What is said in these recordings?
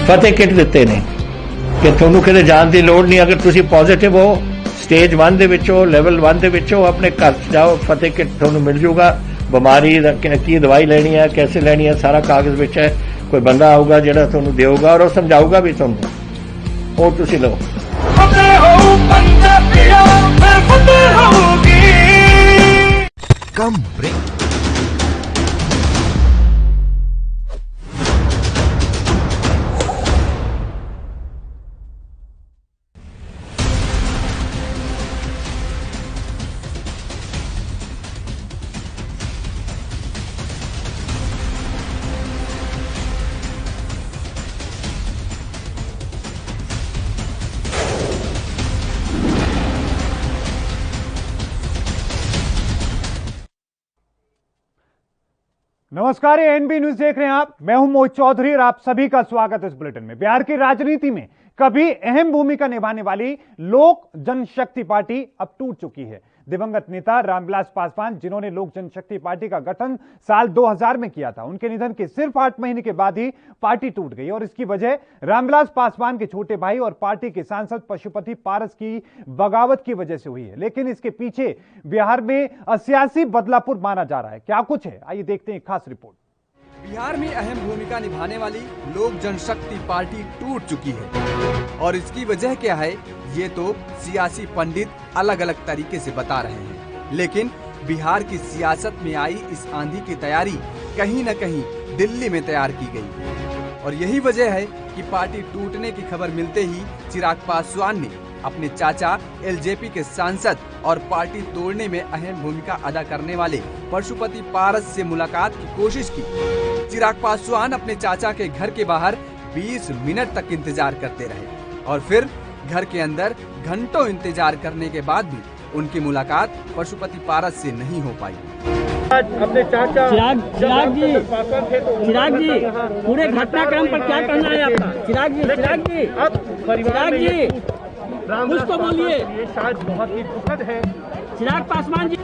फतेह kit ਦਿੱਤੇ ਨੇ ਕਿ ਤੁਹਾਨੂੰ ਕਿਤੇ ਜਾਣ ਦੀ ਲੋੜ ਨਹੀਂ। ਅਗਰ ਤੁਸੀਂ ਪੋਜ਼ਿਟਿਵ ਹੋ, ਸਟੇਜ 1 ਦੇ ਵਿੱਚ ਹੋ, ਲੈਵਲ 1 ਦੇ ਵਿੱਚ ਹੋ, ਆਪਣੇ ਘਰ ਜਾਓ, ਫਤਿਹ ਕਿਟ ਤੁਹਾਨੂੰ ਮਿਲ ਜੂਗਾ। ਬਿਮਾਰੀ ਦਾ ਕੀ ਦਵਾਈ ਲੈਣੀ ਹੈ, कैसे ਲੈਣੀ ਹੈ, ਸਾਰਾ ਕਾਗਜ਼ ਵਿੱਚ ਹੈ। ਕੋਈ ਬੰਦਾ ਆਊਗਾ ਜਿਹੜਾ ਤੁਹਾਨੂੰ ਦੇਊਗਾ ਔਰ ਉਹ ਸਮਝਾਊਗਾ ਵੀ ਤੁਹਾਨੂੰ, ਉਹ ਤੁਸੀਂ ਲਓ। कम ब्रेक। नमस्कार, ये एनबी न्यूज देख रहे हैं आप। मैं हूं मोहित चौधरी और आप सभी का स्वागत है इस बुलेटिन में। बिहार की राजनीति में कभी अहम भूमिका निभाने वाली लोक जनशक्ति पार्टी अब टूट चुकी है। दिवंगत नेता रामविलास पासवान, जिन्होंने लोक जनशक्ति पार्टी का गठन साल 2000 में किया था, उनके निधन के सिर्फ 8 महीने के बाद ही पार्टी टूट गई और इसकी वजह रामविलास पासवान के छोटे भाई और पार्टी के सांसद पशुपति पारस की बगावत की वजह से हुई है। लेकिन इसके पीछे बिहार में सियासी बदलापुर माना जा रहा है। क्या कुछ है, आइए देखते हैं एक खास रिपोर्ट। बिहार में अहम भूमिका निभाने वाली लोक जनशक्ति पार्टी टूट चुकी है और इसकी वजह क्या है, ये तो सियासी पंडित अलग अलग तरीके से बता रहे हैं। लेकिन बिहार की सियासत में आई इस आंधी की तैयारी कहीं न कहीं दिल्ली में तैयार की गई और यही वजह है कि पार्टी टूटने की खबर मिलते ही चिराग पासवान ने अपने चाचा एलजेपी के सांसद और पार्टी तोड़ने में अहम भूमिका अदा करने वाले पशुपति पारस से मुलाकात की कोशिश की। चिराग पासवान अपने चाचा के घर के बाहर 20 मिनट तक इंतजार करते रहे और फिर घर के अंदर घंटों इंतजार करने के बाद भी उनकी मुलाकात पशुपति पारस से नहीं हो पाई। अपने चाचा चिराग जी पूरे घटनाक्रम पर क्या कहना है आपका? चिराग जी कुछ तो बोलिए। ये शायद बहुत ही दुखद है। चिराग पासवान जी।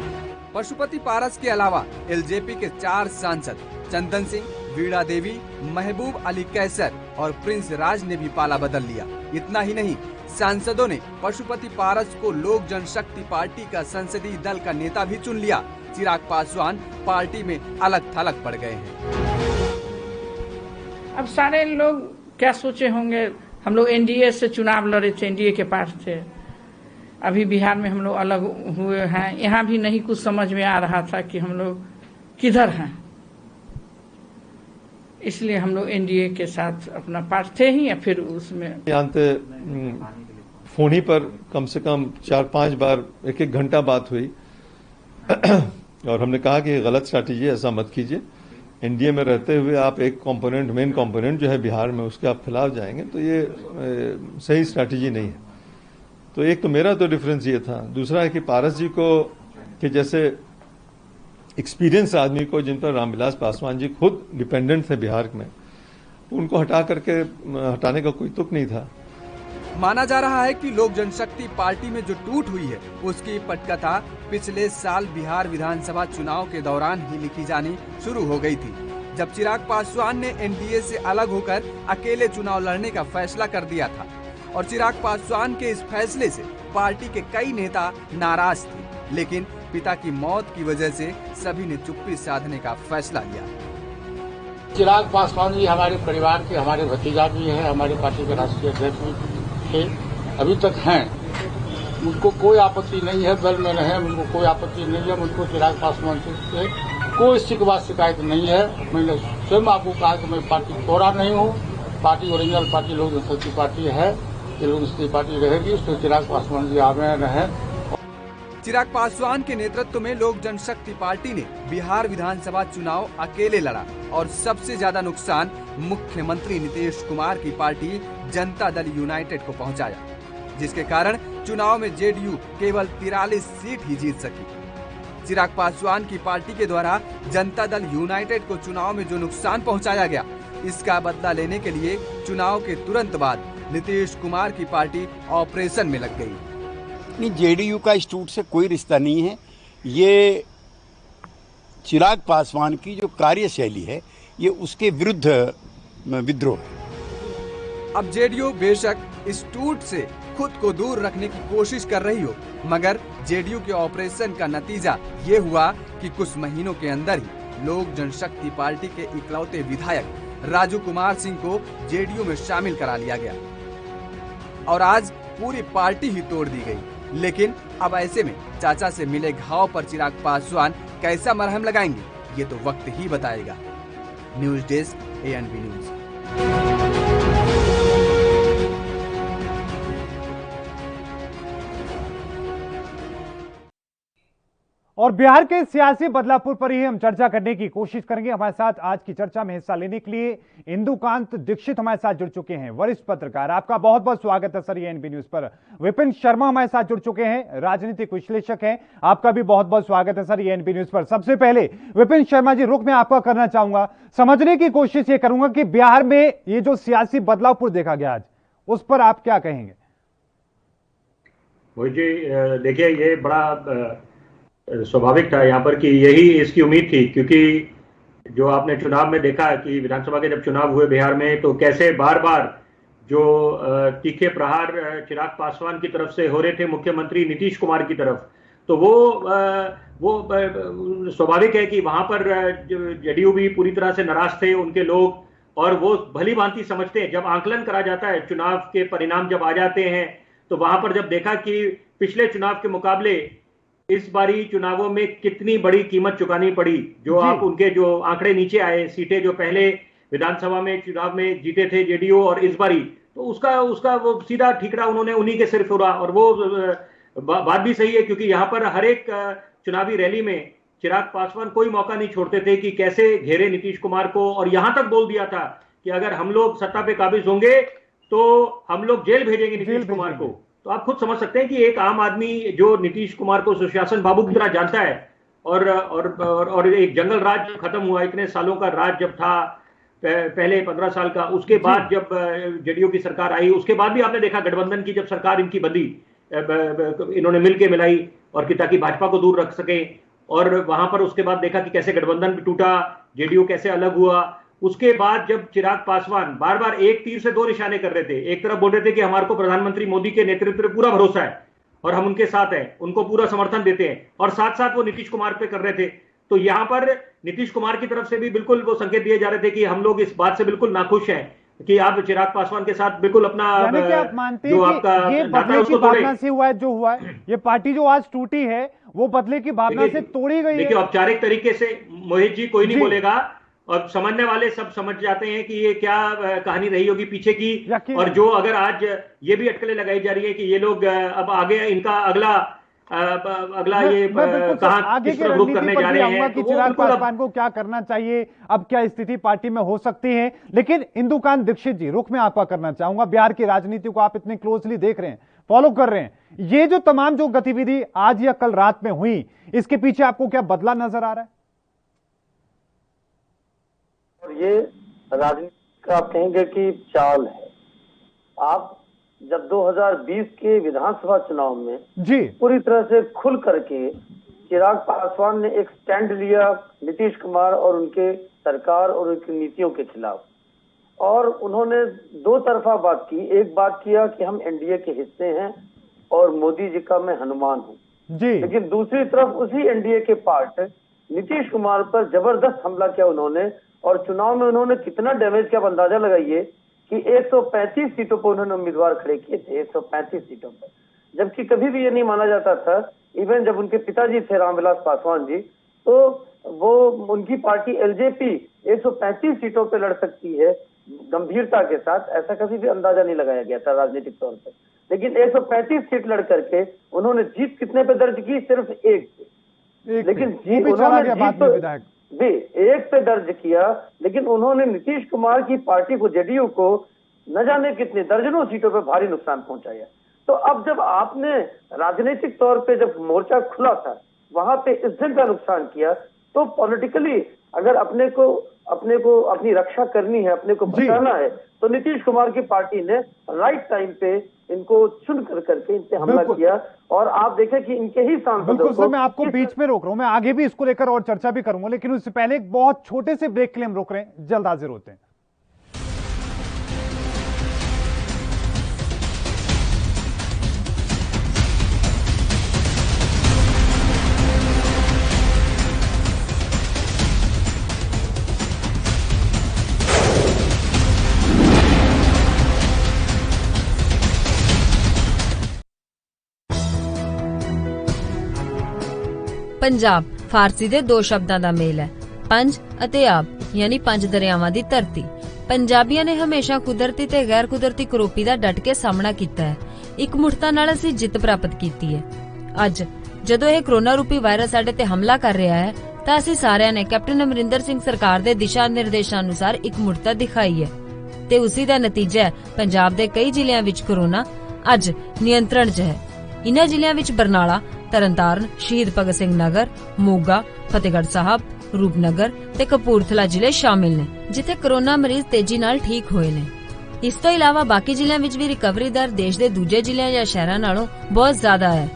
पशुपति पारस के अलावा एलजेपी के 4 सांसद चंदन सिंह, वीणा देवी, महबूब अली कैसर और प्रिंस राज ने भी पाला बदल लिया। इतना ही नहीं, सांसदों ने पशुपति पारस को लोक जनशक्ति पार्टी का संसदीय दल का नेता भी चुन लिया। चिराग पासवान पार्टी में अलग थलग पड़ गए हैं। अब सारे लोग क्या सोचे होंगे, हम लोग एनडीए से चुनाव लड़े थे, एनडीए के पास थे, अभी बिहार में हम लोग अलग हुए हैं, यहाँ भी नहीं कुछ समझ में आ रहा था कि हम लोग किधर हैं, इसलिए हम लोग एनडीए के साथ अपना पार्ट थे ही या फिर उसमें फोन ही पर कम से कम 4-5 बार 1-1 घंटा बात हुई और हमने कहा कि ये गलत स्ट्रैटेजी है, ऐसा मत कीजिए। एनडीए में रहते हुए आप एक कंपोनेंट, मेन कंपोनेंट जो है बिहार में, उसके आप खिलाफ जाएंगे तो ये सही स्ट्रैटेजी नहीं है। तो एक तो मेरा तो डिफरेंस ये था। दूसरा है कि पारस जी को कि जैसे एक्सपीरियंस आदमी को, जिन पर रामविलास पासवान जी खुद डिपेंडेंट थे बिहार में, उनको हटाने का कोई तुक नहीं था। माना जा रहा है कि लोक जनशक्ति पार्टी में जो टूट हुई है उसकी पटकथा पिछले साल बिहार विधानसभा चुनाव के दौरान ही लिखी जानी शुरू हो गई थी, जब चिराग पासवान ने एनडीए से अलग होकर अकेले चुनाव लड़ने का फैसला कर दिया था और चिराग पासवान के इस फैसले से पार्टी के कई नेता नाराज थे। लेकिन पिता की मौत की वजह से सभी ने चुप्पी साधने का फैसला लिया। चिराग पासवान जी हमारे परिवार के, हमारे भतीजा भी है, हमारे पार्टी के राष्ट्रीय अध्यक्ष भी थे, अभी तक हैं। उनको कोई आपत्ति नहीं है, दल में रहे, उनको कोई आपत्ति नहीं है। मुझको चिराग पासवान से कोई शिकवा शिकायत नहीं है। मैंने स्वयं आपको कहा कि मैं पार्टी तोड़ा नहीं हूँ। पार्टी ओरिजिनल पार्टी लोक जनशक्ति पार्टी है, ये लोक जनशक्ति पार्टी रहेगी, उसमें चिराग पासवान जी आगे रहे। चिराग पासवान के नेतृत्व में लोक जनशक्ति पार्टी ने बिहार विधानसभा चुनाव अकेले लड़ा और सबसे ज्यादा नुकसान मुख्यमंत्री नीतीश कुमार की पार्टी जनता दल यूनाइटेड को पहुंचाया, जिसके कारण चुनाव में जेडीयू केवल 43 सीट ही जीत सकी। चिराग पासवान की पार्टी के द्वारा जनता दल यूनाइटेड को चुनाव में जो नुकसान पहुंचाया गया, इसका बदला लेने के लिए चुनाव के तुरंत बाद नीतीश कुमार की पार्टी ऑपरेशन में लग गई। नहीं, जेडीयू का इस टूट से कोई रिश्ता नहीं है। ये चिराग पासवान की जो कार्यशैली है, ये उसके विरुद्ध विद्रोह। अब जेडीयू बेशक इस टूट से खुद को दूर रखने की कोशिश कर रही हो, मगर जेडीयू के ऑपरेशन का नतीजा ये हुआ कि कुछ महीनों के अंदर ही लोक जनशक्ति पार्टी के इकलौते विधायक राजू कुमार सिंह को जेडीयू में शामिल करा लिया गया और आज पूरी पार्टी ही तोड़ दी गई। लेकिन अब ऐसे में चाचा से मिले घाव पर चिराग पासवान कैसा मरहम लगाएंगे, ये तो वक्त ही बताएगा। News desk ANB news. और बिहार के सियासी बदलापुर पर ही हम चर्चा करने की कोशिश करेंगे। हमारे साथ आज की चर्चा में हिस्सा लेने के लिए इंदुकांत दीक्षित हमारे साथ जुड़ चुके हैं, वरिष्ठ पत्रकार। आपका बहुत बहुत स्वागत है सर ANB न्यूज पर। विपिन शर्मा हमारे साथ जुड़ चुके हैं, राजनीतिक विश्लेषक हैं। आपका भी बहुत बहुत स्वागत है सर ANB न्यूज पर। सबसे पहले विपिन शर्मा जी, रुख में आपका करना चाहूंगा, समझने की कोशिश ये करूंगा कि बिहार में ये जो सियासी बदलापुर देखा गया आज, उस पर आप क्या कहेंगे? मोहित जी, देखिए ये बड़ा स्वाभाविक था यहाँ पर कि यही इसकी उम्मीद थी, क्योंकि जो आपने चुनाव में देखा कि विधानसभा के जब चुनाव हुए बिहार में, तो कैसे बार बार जो तीखे प्रहार चिराग पासवान की तरफ से हो रहे थे मुख्यमंत्री नीतीश कुमार की तरफ, तो वो स्वाभाविक है कि वहां पर जेडीयू भी पूरी तरह से नाराज थे उनके लोग, और वो भली भांति समझते हैं। जब आंकलन करा जाता है, चुनाव के परिणाम जब आ जाते हैं, तो वहां पर जब देखा कि पिछले चुनाव के मुकाबले इस बारी चुनावों में कितनी बड़ी कीमत चुकानी पड़ी, जो आप उनके जो आंकड़े नीचे आए, सीटें जो पहले विधानसभा में चुनाव में जीते थे जेडीयू और इस बारी, तो उसका वो सीधा ठीकरा उन्होंने उन्हीं के सिर फोड़ा। और वो बात भी सही है, क्योंकि यहाँ पर हर एक चुनावी रैली में चिराग पासवान कोई मौका नहीं छोड़ते थे कि कैसे घेरे नीतीश कुमार को, और यहां तक बोल दिया था कि अगर हम लोग सत्ता पे काबिज होंगे तो हम लोग जेल भेजेंगे नीतीश कुमार को। तो आप खुद समझ सकते हैं कि एक आम आदमी जो नीतीश कुमार को सुशासन बाबू की तरह जानता है, और एक जंगल राज खत्म हुआ, इतने सालों का राज जब था पहले 15 साल का, उसके बाद जब जेडीयू की सरकार आई, उसके बाद भी आपने देखा गठबंधन की जब सरकार इनकी बंदी, इन्होंने मिलकर मिलाई और कि ताकि भाजपा को दूर रख सके, और वहां पर उसके बाद देखा कि कैसे गठबंधन भी टूटा, जेडीयू कैसे अलग हुआ। उसके बाद जब चिराग पासवान बार बार एक तीर से दो निशाने कर रहे थे, एक तरफ बोल रहे थे कि हमारे को प्रधानमंत्री मोदी के नेतृत्व पर पूरा भरोसा है और हम उनके साथ हैं, उनको पूरा समर्थन देते हैं, और साथ साथ वो नीतीश कुमार पे कर रहे थे। तो यहां पर नीतीश कुमार की तरफ से भी बिल्कुल वो संकेत दिए जा रहे थे कि हम लोग इस बात से बिल्कुल नाखुश हैं कि आप चिराग पासवान के साथ बिल्कुल अपना आप मानते हैं कि ये बदले की भावना से हुआ है, जो हुआ है, ये पार्टी जो आज टूटी है वो बदले की भावना से तोड़ी गई है। देखिए औपचारिक तरीके से मोहित जी कोई नहीं बोलेगा, और समझने वाले सब समझ जाते हैं कि ये क्या कहानी रही होगी पीछे की। और जो अगर आज ये भी अटकलें लगाई जा रही है कि ये लोग अब आगे इनका अगला ये कहां आगे किस तरफ रुख करने जा रहे हैं, कि चिराग पासवान को क्या करना चाहिए, अब क्या स्थिति पार्टी में हो सकती है। लेकिन इंदुकांत दीक्षित जी, रुख में आपका करना चाहूंगा, बिहार की राजनीति को आप इतने क्लोजली देख रहे हैं, फॉलो कर रहे हैं, ये जो तमाम जो गतिविधि आज या कल रात में हुई, इसके पीछे आपको क्या बदला नजर आ रहा है? ये राजनीति का आप कहेंगे कि चाल है। आप जब 2020 के विधानसभा चुनाव में जी पूरी तरह से खुल करके चिराग पासवान ने एक स्टैंड लिया नीतीश कुमार और उनके सरकार और उनकी नीतियों के खिलाफ, और उन्होंने दो तरफा बात की। एक बात किया कि हम एनडीए के हिस्से हैं और मोदी जी का मैं हनुमान हूं जी, लेकिन दूसरी तरफ उसी एनडीए के पार्ट नीतीश कुमार पर जबरदस्त हमला किया उन्होंने, और चुनाव में उन्होंने कितना डैमेज किया अंदाजा लगाइए कि 135 सीटों पर उन्होंने उम्मीदवार खड़े किए थे, 135 सीटों पर, जबकि कभी भी ये नहीं माना जाता था, इवन जब उनके पिताजी थे रामविलास पासवान जी, तो वो उनकी पार्टी एलजेपी 135 सीटों पर लड़ सकती है गंभीरता के साथ, ऐसा कभी भी अंदाजा नहीं लगाया गया था राजनीतिक तौर पर। लेकिन 135 सीट लड़ करके उन्होंने जीत कितने पे दर्ज की? सिर्फ एक पे। लेकिन एक पे दर्ज किया, लेकिन उन्होंने नीतीश कुमार की पार्टी को, जेडीयू को, न जाने कितने दर्जनों सीटों पे भारी नुकसान पहुंचाया। तो अब जब आपने राजनीतिक तौर पे जब मोर्चा खुला था, वहां पे इज्जत का नुकसान किया, तो पॉलिटिकली अगर अपने को अपनी रक्षा करनी है, अपने को बचाना है, तो नीतीश कुमार की पार्टी ने राइट टाइम पे इनको चुन करके इन पे हमला किया। और आप देखें कि इनके ही सांसदों बिल्कुल सर, मैं आपको बीच में रोक रहा हूं, मैं आगे भी इसको लेकर और चर्चा भी करूंगा, लेकिन उससे पहले एक बहुत छोटे से ब्रेक के लिए हम रोक रहे हैं, जल्द हाजिर होते हैं। ਪੰਜਾਬ ਫਾਰਸੀ ਦੇ ਦੋ ਸ਼ਬਦਾਂ ਦਾ ਮੇਲ ਹੈ, ਪੰਜ ਅਤੇ ਆਬ, ਯਾਨੀ ਪੰਜ ਦਰਿਆਵਾਂ ਦੀ ਧਰਤੀ। ਪੰਜਾਬੀਆਂ ਨੇ ਹਮੇਸ਼ਾ ਕੁਦਰਤੀ ਤੇ ਗੈਰ ਕੁਦਰਤੀ ਕਰੋਪੀ ਦਾ ਡਟ ਕੇ ਸਾਹਮਣਾ ਕੀਤਾ ਹੈ। ਇਕਮੁੱਠਤਾ ਨਾਲ ਅਸੀਂ ਜਿੱਤ ਪ੍ਰਾਪਤ ਕੀਤੀ ਹੈ। ਅੱਜ ਜਦੋਂ ਇਹ ਕਰੋਨਾ ਰੂਪੀ ਵਾਇਰਸ ਸਾਡੇ ਤੇ ਹਮਲਾ ਕਰ ਰਿਹਾ ਹੈ ਤਾਂ ਅਸੀਂ ਸਾਰਿਆਂ ਨੇ ਕੈਪਟਨ ਅਮਰਿੰਦਰ ਸਿੰਘ ਸਰਕਾਰ ਦੇ ਦਿਸ਼ਾ ਨਿਰਦੇਸ਼ਾਂ ਅਨੁਸਾਰ ਇਕਮੁੱਠਤਾ ਦਿਖਾਈ ਹੈ ਤੇ ਉਸੇ ਦਾ ਨਤੀਜਾ ਹੈ ਪੰਜਾਬ ਦੇ ਕਈ ਜ਼ਿਲ੍ਹਿਆਂ ਵਿੱਚ ਕਰੋਨਾ ਅੱਜ ਨਿਯੰਤਰਣ 'ਚ ਹੈ। ਇਨ੍ਹਾਂ ਜ਼ਿਲ੍ਹਿਆਂ ਵਿੱਚ ਬਰਨਾਲਾ, ਤਰਨਤਾਰਨ, ਸ਼ਹੀਦ ਭਗਤ ਸਿੰਘ ਨਗਰ, ਮੋਗਾ, ਫਤਿਹਗੜ੍ਹ ਸਾਹਿਬ, ਰੂਪਨਗਰ ਤੇ ਕਪੂਰਥਲਾ ਜ਼ਿਲ੍ਹੇ ਸ਼ਾਮਿਲ ਨੇ, ਜਿੱਥੇ ਕਰੋਨਾ ਮਰੀਜ਼ ਤੇਜ਼ੀ ਨਾਲ ਠੀਕ ਹੋਏ ਨੇ। ਇਸ ਤੋਂ ਇਲਾਵਾ ਬਾਕੀ ਜ਼ਿਲ੍ਹਿਆਂ ਵਿੱਚ ਵੀ ਰਿਕਵਰੀ ਦਰ ਦੇਸ਼ ਦੇ ਦੂਜੇ ਜ਼ਿਲ੍ਹਿਆਂ ਜਾਂ ਸ਼ਹਿਰਾਂ ਨਾਲੋਂ ਬਹੁਤ ਜ਼ਿਆਦਾ ਹੈ।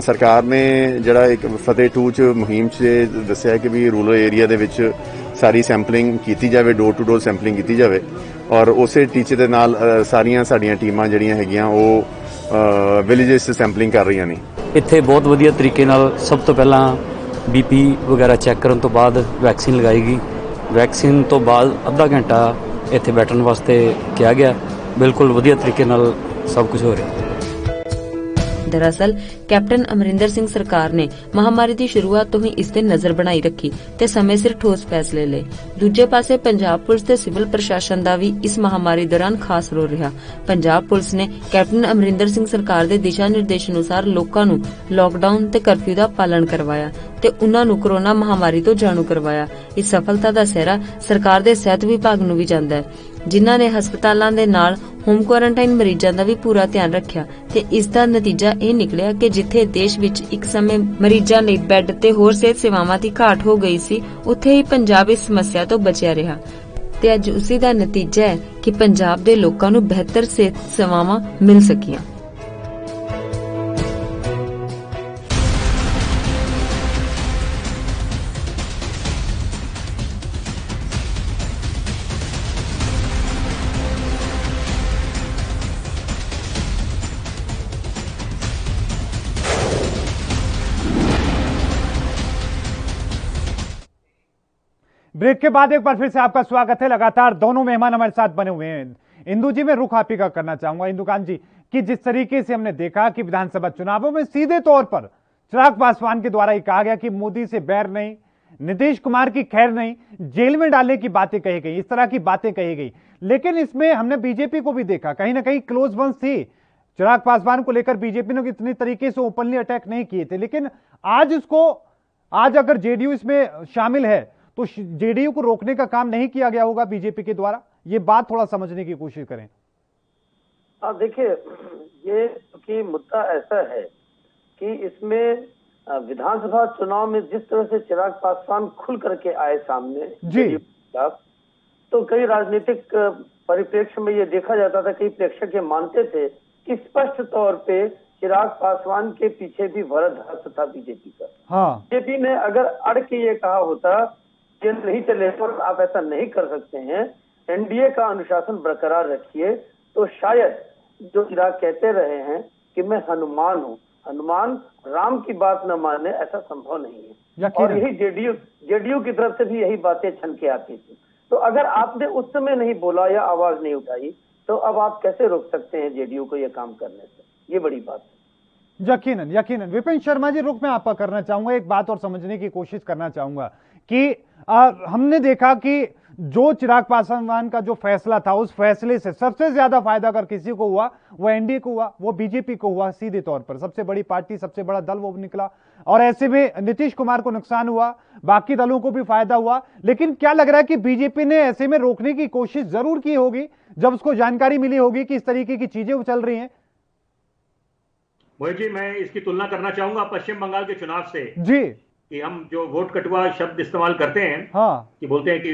ਸਰਕਾਰ ਨੇ ਜਿਹੜਾ ਇੱਕ ਫਤਿਹ 2 ਚ ਮੁਹਿੰਮ 'ਚ ਦੱਸਿਆ ਕਿ ਵੀ ਰੂਰਲ ਏਰੀਆ ਦੇ ਵਿੱਚ ਸਾਰੀ ਸੈਂਪਲਿੰਗ ਕੀਤੀ ਜਾਵੇ, ਡੋਰ ਟੂ ਡੋਰ ਸੈਂਪਲਿੰਗ ਕੀਤੀ ਜਾਵੇ, ਔਰ ਉਸੇ ਟੀਚੇ ਦੇ ਨਾਲ ਸਾਰੀਆਂ ਸਾਡੀਆਂ ਟੀਮਾਂ ਜਿਹੜੀਆਂ ਹੈਗੀਆਂ ਉਹ ਵਿਲੇजेस 'ਚ ਸੈਂਪਲਿੰਗ ਕਰ ਰਹੀਆਂ ਨੇ। ਇੱਥੇ ਬਹੁਤ ਵਧੀਆ ਤਰੀਕੇ ਨਾਲ ਸਭ ਤੋਂ ਪਹਿਲਾਂ BP ਵਗੈਰਾ ਚੈੱਕ ਕਰਨ ਤੋਂ ਬਾਅਦ ਵੈਕਸੀਨ ਲਗਾਏਗੀ। ਵੈਕਸੀਨ ਤੋਂ ਬਾਅਦ ਅੱਧਾ ਘੰਟਾ ਇੱਥੇ ਬੈਠਣ ਵਾਸਤੇ ਕਿਹਾ ਗਿਆ। ਬਿਲਕੁਲ ਵਧੀਆ ਤਰੀਕੇ ਨਾਲ ਸਭ ਕੁਝ ਹੋ ਰਿਹਾ। ਦਰਅਸਲ ਕੈਪਟਨ ਅਮਰਿੰਦਰ ਸਿੰਘ ਸਰਕਾਰ ਨੇ ਮਹਾਮਾਰੀ ਦੀ ਸ਼ੁਰੂਆਤ ਤੋਂ ਹੀ ਇਸ ਤੇ ਨਜ਼ਰ ਬਣਾਈ ਰੱਖੀ ਤੇ ਸਮੇਂ ਸਿਰ ਠੋਸ ਫੈਸਲੇ ਲਏ। ਦੂਜੇ ਪਾਸੇ ਪੰਜਾਬ ਪੁਲਿਸ ਤੇ ਸਿਵਲ ਪ੍ਰਸ਼ਾਸਨ ਦਾ ਵੀ ਇਸ ਮਹਾਮਾਰੀ ਦੌਰਾਨ ਖਾਸ ਰੋਲ ਰਿਹਾ। ਪੰਜਾਬ ਪੁਲਿਸ ਨੇ ਕੈਪਟਨ ਅਮਰਿੰਦਰ ਸਿੰਘ ਸਰਕਾਰ ਦੇ ਦਿਸ਼ਾ ਨਿਰਦੇਸ਼ ਅਨੁਸਾਰ ਲੋਕਾਂ ਨੂੰ ਲਾਕਡਾਊਨ ਤੇ ਕਰਫਿਊ ਦਾ ਪਾਲਣ ਕਰਵਾਇਆ ਤੇ ਉਨ੍ਹਾਂ ਨੂੰ ਕੋਰੋਨਾ ਮਹਾਮਾਰੀ ਤੋਂ ਜਾਣੂ ਕਰਵਾਇਆ। ਇਸ ਸਫਲਤਾ ਦਾ ਸਿਹਰਾ ਸਰਕਾਰ ਦੇ ਸਿਹਤ ਵਿਭਾਗ ਨੂੰ ਵੀ ਜਾਂਦਾ ਹੈ, ਜਿਨ੍ਹਾਂ ਨੇ ਹਸਪਤਾਲਾਂ ਦੇ ਨਾਲ ਹੋਮ ਕੁਆਰੰਟਾਈਨ ਮਰੀਜ਼ਾਂ ਦਾ ਵੀ ਪੂਰਾ ਧਿਆਨ ਰੱਖਿਆ ਤੇ ਇਸ ਦਾ ਨਤੀਜਾ ਇਹ ਨਿਕਲਿਆ ਕਿ ਜਿੱਥੇ ਦੇਸ਼ ਵਿੱਚ ਇੱਕ ਸਮੇਂ ਮਰੀਜ਼ਾਂ ਲਈ ਬੈੱਡ ਤੇ ਹੋਰ ਸਿਹਤ ਸੇਵਾਵਾਂ ਦੀ ਘਾਟ ਹੋ ਗਈ ਸੀ, ਉੱਥੇ ਹੀ ਪੰਜਾਬ ਇਸ ਸਮੱਸਿਆ ਤੋਂ ਬਚਿਆ ਰਿਹਾ ਤੇ ਅੱਜ ਉਸੇ ਦਾ ਨਤੀਜਾ ਹੈ ਕਿ ਪੰਜਾਬ ਦੇ ਲੋਕਾਂ ਨੂੰ ਬਿਹਤਰ ਸਿਹਤ ਸੇਵਾਵਾਂ ਮਿਲ ਸਕੀਆਂ। ब्रेक के बाद एक बार फिर से आपका स्वागत है। लगातार दोनों मेहमान हमारे साथ बने हुए हैं। इंदु जी, मैं रुख आप ही का करना चाहूंगा। इंदुकांत जी, कि जिस तरीके से हमने देखा कि विधानसभा चुनावों में सीधे तौर पर चिराग पासवान के द्वारा ये कहा गया कि मोदी से बैर नहीं, नीतीश कुमार की खैर नहीं, जेल में डालने की बातें कही गई, इस तरह की बातें कही गई। लेकिन इसमें हमने बीजेपी को भी देखा, कहीं ना कहीं क्लोज वंस थी। चिराग पासवान को लेकर बीजेपी ने इतनी तरीके से ओपनली अटैक नहीं किए थे, लेकिन आज अगर जेडीयू इसमें शामिल है तो जेडीयू को रोकने का काम नहीं किया गया होगा बीजेपी के द्वारा। ये बात थोड़ा समझने की कोशिश करें। देखिए, ये कि मुद्दा ऐसा है कि इसमें विधानसभा चुनाव में जिस तरह से चिराग पासवान खुल करके आए सामने जी, तो कई राजनीतिक परिप्रेक्ष्य में ये देखा जाता था, कई प्रेक्षक ये मानते थे कि स्पष्ट तौर पे चिराग पासवान के पीछे भी वरद हस्त था बीजेपी का। हाँ, बीजेपी ने अगर अड़ के ये कहा होता कि नहीं चले और आप ऐसा नहीं कर सकते हैं, एनडीए का अनुशासन बरकरार रखिए, तो शायद जो चिराग कहते रहे हैं कि मैं हनुमान हूँ, हनुमान राम की बात न माने, ऐसा संभव नहीं है। और यही जेडीयू की तरफ से भी यही बातें छन के आती थी। तो अगर आपने उस समय नहीं बोला या आवाज नहीं उठाई तो अब आप कैसे रोक सकते हैं जेडीयू को ये काम करने से? ये बड़ी बात है। यकीनन। विपिन शर्मा जी, रुख में आपका करना चाहूंगा, एक बात और समझने की कोशिश करना चाहूंगा कि हमने देखा कि जो चिराग पासवान का जो फैसला था, उस फैसले से सबसे ज्यादा फायदा अगर किसी को हुआ वो एनडीए को हुआ, वो बीजेपी को हुआ। सीधे तौर पर सबसे बड़ी पार्टी, सबसे बड़ा दल वो निकला, और ऐसे में नीतीश कुमार को नुकसान हुआ, बाकी दलों को भी फायदा हुआ। लेकिन क्या लग रहा है कि बीजेपी ने ऐसे में रोकने की कोशिश जरूर की होगी जब उसको जानकारी मिली होगी कि इस तरीके की चीजें चल रही हैं। मोहित जी, मैं इसकी तुलना करना चाहूंगा पश्चिम बंगाल के चुनाव से जी, कि हम जो वोट कटवा शब्द इस्तेमाल करते हैं, हाँ, कि बोलते हैं कि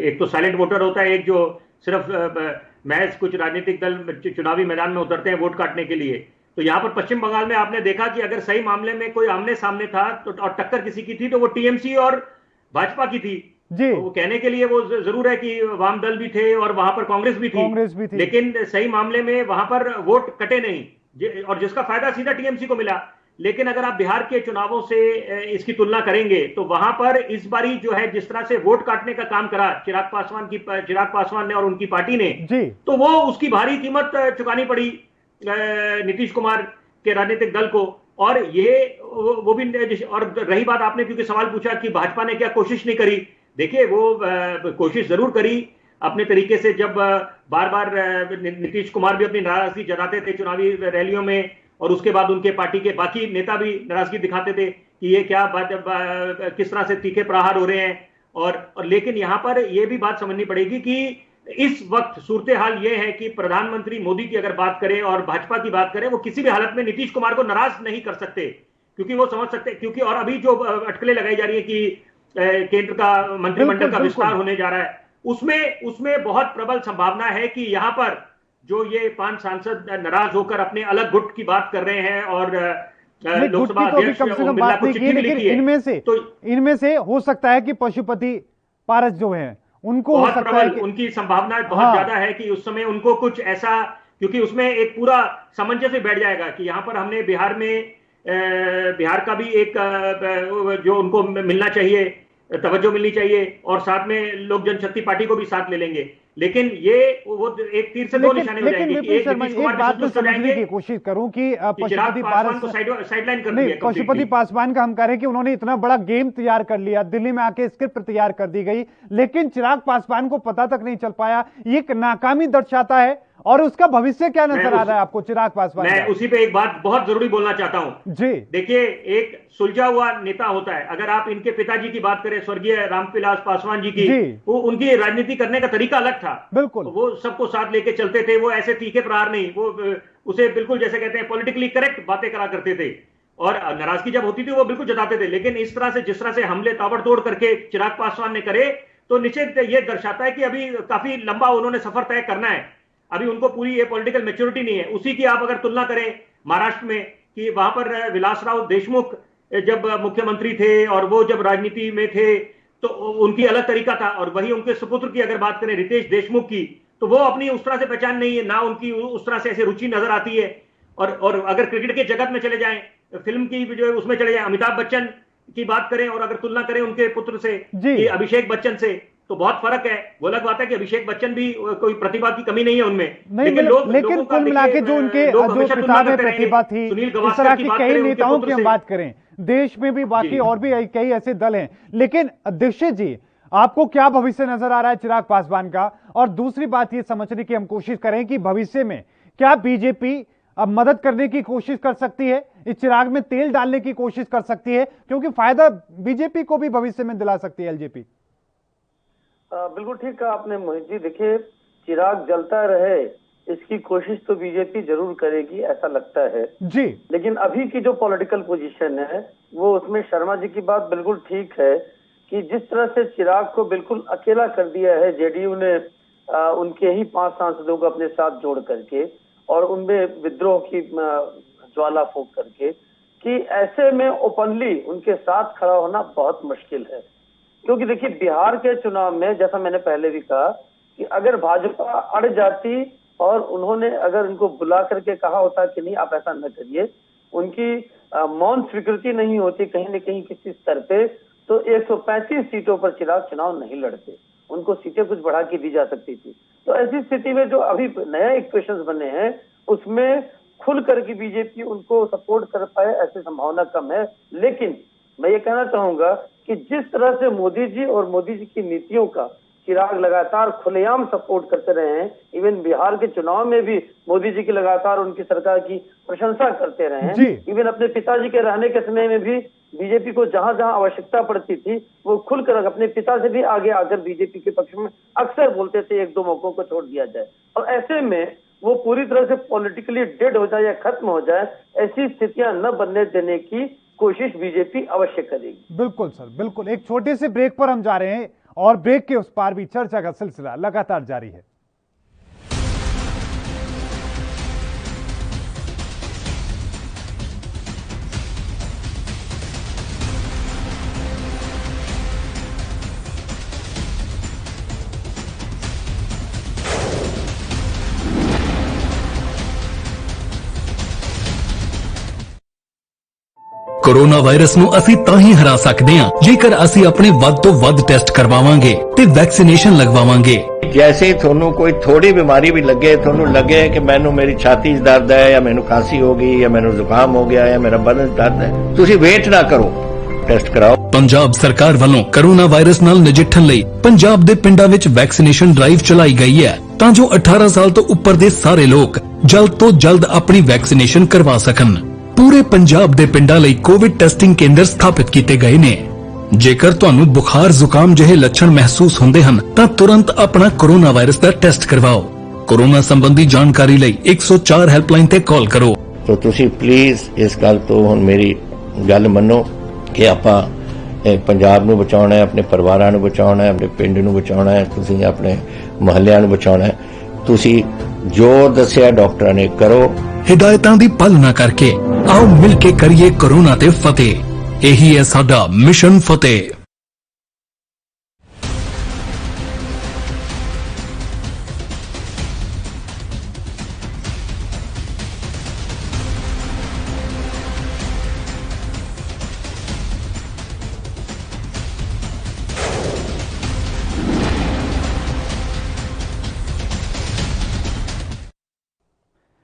एक तो साइलेंट वोटर होता है, एक जो सिर्फ महज कुछ राजनीतिक दल चुनावी मैदान में उतरते हैं वोट काटने के लिए। तो यहाँ पर पश्चिम बंगाल में आपने देखा कि अगर सही मामले में कोई आमने सामने था तो और टक्कर किसी की थी तो वो टीएमसी और भाजपा की थी जी। तो वो कहने के लिए वो जरूर है कि वाम दल भी थे और वहां पर कांग्रेस भी थी। लेकिन सही मामले में वहां पर वोट कटे नहीं और जिसका फायदा सीधा टीएमसी को मिला। लेकिन अगर आप बिहार के चुनावों से इसकी तुलना करेंगे तो वहां पर इस बारी जो है जिस तरह से वोट काटने का काम करा चिराग पासवान ने और उनकी पार्टी ने, तो वो उसकी भारी कीमत चुकानी पड़ी नीतीश कुमार के राजनीतिक दल को, और ये वो भी, और रही बात आपने क्योंकि सवाल पूछा कि भाजपा ने क्या कोशिश नहीं करी, देखिए वो कोशिश जरूर करी अपने तरीके से। जब बार बार नीतीश कुमार भी अपनी नाराजगी जताते थे चुनावी रैलियों में, और उसके बाद उनके पार्टी के बाकी नेता भी नाराजगी दिखाते थे कि ये क्या किस तरह से तीखे प्रहार हो रहे हैं। और लेकिन यहां पर यह भी बात समझनी पड़ेगी कि इस वक्त सूरत हाल ये है कि प्रधानमंत्री मोदी की अगर बात करें और भाजपा की बात करें, वो किसी भी हालत में नीतीश कुमार को नाराज नहीं कर सकते, क्योंकि वो समझ सकते, क्योंकि और अभी जो अटकलें लगाई जा रही है कि केंद्र का मंत्रिमंडल का विस्तार होने जा रहा है, उसमें बहुत प्रबल संभावना है कि यहां पर जो ये 5 सांसद नाराज होकर अपने अलग गुट की बात कर रहे हैं और लोकसभा अध्यक्ष ओम बिरला को चिट्ठी भी लिखी है, इनमें से हो सकता है कि पशुपति पारस जो है उनको हो सकता है कि उनकी संभावना बहुत ज्यादा है कि उस समय उनको कुछ ऐसा, क्योंकि उसमें एक पूरा सामंजस्य बैठ जाएगा कि यहां पर हमने बिहार का भी एक जो उनको मिलना चाहिए, तवज्जो मिलनी चाहिए, और साथ में लोक जनशक्ति पार्टी को भी साथ ले लेंगे। लेकिन ये वो एक तीर से 2 निशाने हो जाएंगे कि एक नीतीश कुमार बात में समझने की कोशिश करूं कि पशुपति पासवान को साइडलाइन कर दिया। पशुपति पासवान का हम कह रहे हैं कि उन्होंने इतना बड़ा गेम तैयार कर लिया, दिल्ली में आके स्क्रिप्ट तैयार कर दी गई, लेकिन चिराग पासवान को पता तक नहीं चल पाया। ये एक नाकामी दर्शाता है, और उसका भविष्य क्या नजर आ रहा है आपको चिराग पासवान? मैं उसी पे एक बात बहुत जरूरी बोलना चाहता हूं जी। देखिए, एक सुलझा हुआ नेता होता है। अगर आप इनके पिताजी की बात करें, स्वर्गीय रामविलास पासवान जी की, वो उनकी राजनीति करने का तरीका अलग था। बिल्कुल, वो सबको साथ लेके चलते थे, वो ऐसे तीखे प्रहार नहीं, वो उसे बिल्कुल जैसे कहते हैं पॉलिटिकली करेक्ट बातें करा करते थे, और नाराजगी जब होती थी वो बिल्कुल जताते थे। लेकिन इस तरह से जिस तरह से हमले ताबड़तोड़ करके चिराग पासवान ने करे, तो निश्चित ये दर्शाता है कि अभी काफी लंबा उन्होंने सफर तय करना है। अभी उनको पूरी ये पॉलिटिकल मैच्योरिटी नहीं है। उसी की आप अगर तुलना करें महाराष्ट्र में, कि वहां पर विलासराव देशमुख जब मुख्यमंत्री थे और वो जब राजनीति में थे तो उनकी अलग तरीका था, और वही उनके सुपुत्र की अगर बात करें रितेश देशमुख की, तो वो अपनी उस तरह से पहचान नहीं है, ना उनकी उस तरह से ऐसे रुचि नजर आती है। और अगर क्रिकेट के जगत में चले जाएं, फिल्म की जो उसमें चले जाएं, अमिताभ बच्चन की बात करें और अगर तुलना करें उनके पुत्र से अभिषेक बच्चन से, तो बहुत फर्क है। वो अलग बात है कि अभिषेक बच्चन भी कोई प्रतिभा की कमी नहीं है उनमें, लेकिन कुल मिला के जो उनके जो पिता में प्रतिभा थी, इस तरह की कई नेताओं की हम बात करें, देश में भी बाकी और भी कई ऐसे दल हैं। लेकिन दीक्षित जी, आपको क्या भविष्य नजर आ रहा है चिराग पासवान का? और दूसरी बात ये समझने की हम कोशिश करें कि भविष्य में क्या बीजेपी अब मदद करने की कोशिश कर सकती है, इस चिराग में तेल डालने की कोशिश कर सकती है, क्योंकि फायदा बीजेपी को भी भविष्य में दिला सकती है एलजेपी? बिल्कुल ठीक कहा आपने मोहित जी। देखिए, चिराग जलता रहे इसकी कोशिश तो बीजेपी जरूर करेगी, ऐसा लगता है जी। लेकिन अभी की जो पॉलिटिकल पोजीशन है, वो उसमें शर्मा जी की बात बिल्कुल ठीक है कि जिस तरह से चिराग को बिल्कुल अकेला कर दिया है जेडीयू ने, उनके ही 5 सांसदों को अपने साथ जोड़ करके और उनमें विद्रोह की ज्वाला फूंक करके, कि ऐसे में ओपनली उनके साथ खड़ा होना बहुत मुश्किल है। क्योंकि देखिए, बिहार के चुनाव में जैसा मैंने पहले भी कहा कि अगर भाजपा अड़ जाती और उन्होंने अगर उनको बुला करके कहा होता कि नहीं आप ऐसा न करिए, उनकी मौन स्वीकृति नहीं होती कहीं न कहीं किसी स्तर पे, तो 135 सीटों पर चिराग चुनाव नहीं लड़ते, उनको सीटें कुछ बढ़ा के दी जा सकती थी। तो ऐसी स्थिति में जो अभी नया इक्वेशंस बने हैं, उसमें खुल करके बीजेपी उनको सपोर्ट कर पाए ऐसी संभावना कम है। लेकिन मैं ये कहना चाहूंगा कि जिस तरह से मोदी जी और मोदी जी की नीतियों का चिराग लगातार खुलेआम सपोर्ट करते रहे हैं, इवन बिहार के चुनाव में भी मोदी जी की लगातार उनकी सरकार की प्रशंसा करते रहे हैं, इवन अपने पिताजी के रहने के समय में भी बीजेपी को जहां जहां आवश्यकता पड़ती थी वो खुलकर अपने पिता से भी आगे आकर बीजेपी के पक्ष में अक्सर बोलते थे 1-2 मौकों को छोड़ दिया जाए। और ऐसे में वो पूरी तरह से पॉलिटिकली डेड हो जाए या खत्म हो जाए, ऐसी स्थितियां न बनने देने की कोशिश बीजेपी अवश्य करेगी। बिल्कुल सर, बिल्कुल। एक छोटे से ब्रेक पर हम जा रहे हैं और ब्रेक के उस पार भी चर्चा का सिलसिला लगातार जारी है। ਕੋਰੋਨਾ ਵਾਇਰਸ ਨੂੰ ਅਸੀਂ ਤਾਂ ਹੀ ਹਰਾ ਸਕਦੇ ਹਾਂ ਜੇਕਰ ਅਸੀਂ ਆਪਣੇ ਵੱਧ ਤੋਂ ਵੱਧ ਟੈਸਟ ਕਰਵਾਵਾਂਗੇ ਤੇ ਵੈਕਸੀਨੇਸ਼ਨ ਲਗਵਾਵਾਂਗੇ। जैसे ही थोनू कोई थोड़ी बीमारी भी लगे, थोनू लगे कि मैनू मेरी छाती च दर्द है या मैनू खांसी हो गई या मैनू जुकाम हो गया या मेरा बदन च दर्द है, तुसी वेट ना करो, टेस्ट कराओ। ਪੰਜਾਬ ਸਰਕਾਰ ਵੱਲੋਂ ਕੋਰੋਨਾ ਵਾਇਰਸ ਨਾਲ ਨਜਿੱਠਣ ਲਈ ਪੰਜਾਬ ਦੇ ਪਿੰਡਾਂ ਵਿੱਚ ਵੈਕਸੀਨੇਸ਼ਨ ਡਰਾਈਵ ਚਲਾਈ ਗਈ ਹੈ ਤਾਂ ਜੋ 18 ਸਾਲ ਤੋਂ ਉੱਪਰ ਦੇ ਸਾਰੇ ਲੋਕ ਜਲਦ ਤੋਂ ਜਲਦ ਆਪਣੀ ਵੈਕਸੀਨੇਸ਼ਨ ਕਰਵਾ ਸਕਣ। ਪੂਰੇ ਪੰਜਾਬ ਦੇ ਪਿੰਡਾਂ ਲਈ ਕੋਵਿਡ ਟੈਸਟਿੰਗ ਕੇਂਦਰ ਸਥਾਪਿਤ ਕੀਤੇ ਗਏ ਨੇ। ਜੇਕਰ ਤੁਹਾਨੂੰ ਬੁਖਾਰ ਜ਼ੁਕਾਮ ਜਿਹੇ ਲੱਛਣ ਮਹਿਸੂਸ ਹੁੰਦੇ ਹਨ ਤਾਂ ਤੁਰੰਤ ਆਪਣਾ ਕੋਰੋਨਾ ਵਾਇਰਸ ਦਾ ਟੈਸਟ ਕਰਵਾਓ। ਕੋਰੋਨਾ ਸੰਬੰਧੀ ਜਾਣਕਾਰੀ ਲਈ 104 ਹੈਲਪਲਾਈਨ ਤੇ ਕਾਲ ਕਰੋ। तो तुसी प्लीज इस गल तो हुण मेरी गल मन्नो कि आपां पंजाब नूं बचाउणा है, अपने परिवारां नूं बचाउणा है, अपने पिंड नूं बचाउणा है, तुसी अपने मुहल्लियां नूं बचाउणा है। तुसी जो दस्सिया डॉक्टरां ने करो। हिदायतां दी पालना करके आओ मिल के करिए कोरोना ते फतेह। यही है साडा मिशन फतेह।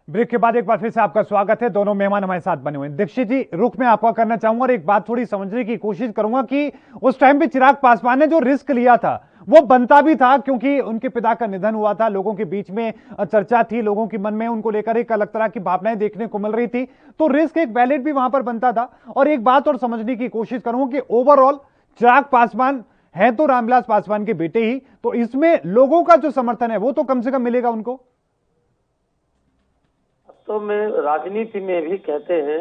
ब्रेक के बाद एक बार फिर से आपका स्वागत है। दोनों मेहमान हमारे साथ बने हुए हैं। दीक्षित जी, रुख में आपका करना चाहूंगा और एक बात थोड़ी समझने की कोशिश करूंगा कि उस टाइम पे चिराग पासवान ने जो रिस्क लिया था वो बनता भी था, क्योंकि उनके पिता का निधन हुआ था, लोगों के बीच में चर्चा थी, लोगों के मन में उनको लेकर एक अलग तरह की भावनाएं देखने को मिल रही थी, तो रिस्क एक वैलिड भी वहां पर बनता था। और एक बात और समझने की कोशिश करूंगा कि ओवरऑल चिराग पासवान है तो रामविलास पासवान के बेटे ही, तो इसमें लोगों का जो समर्थन है वो तो कम से कम मिलेगा उनको। तो में राजनीति में भी कहते हैं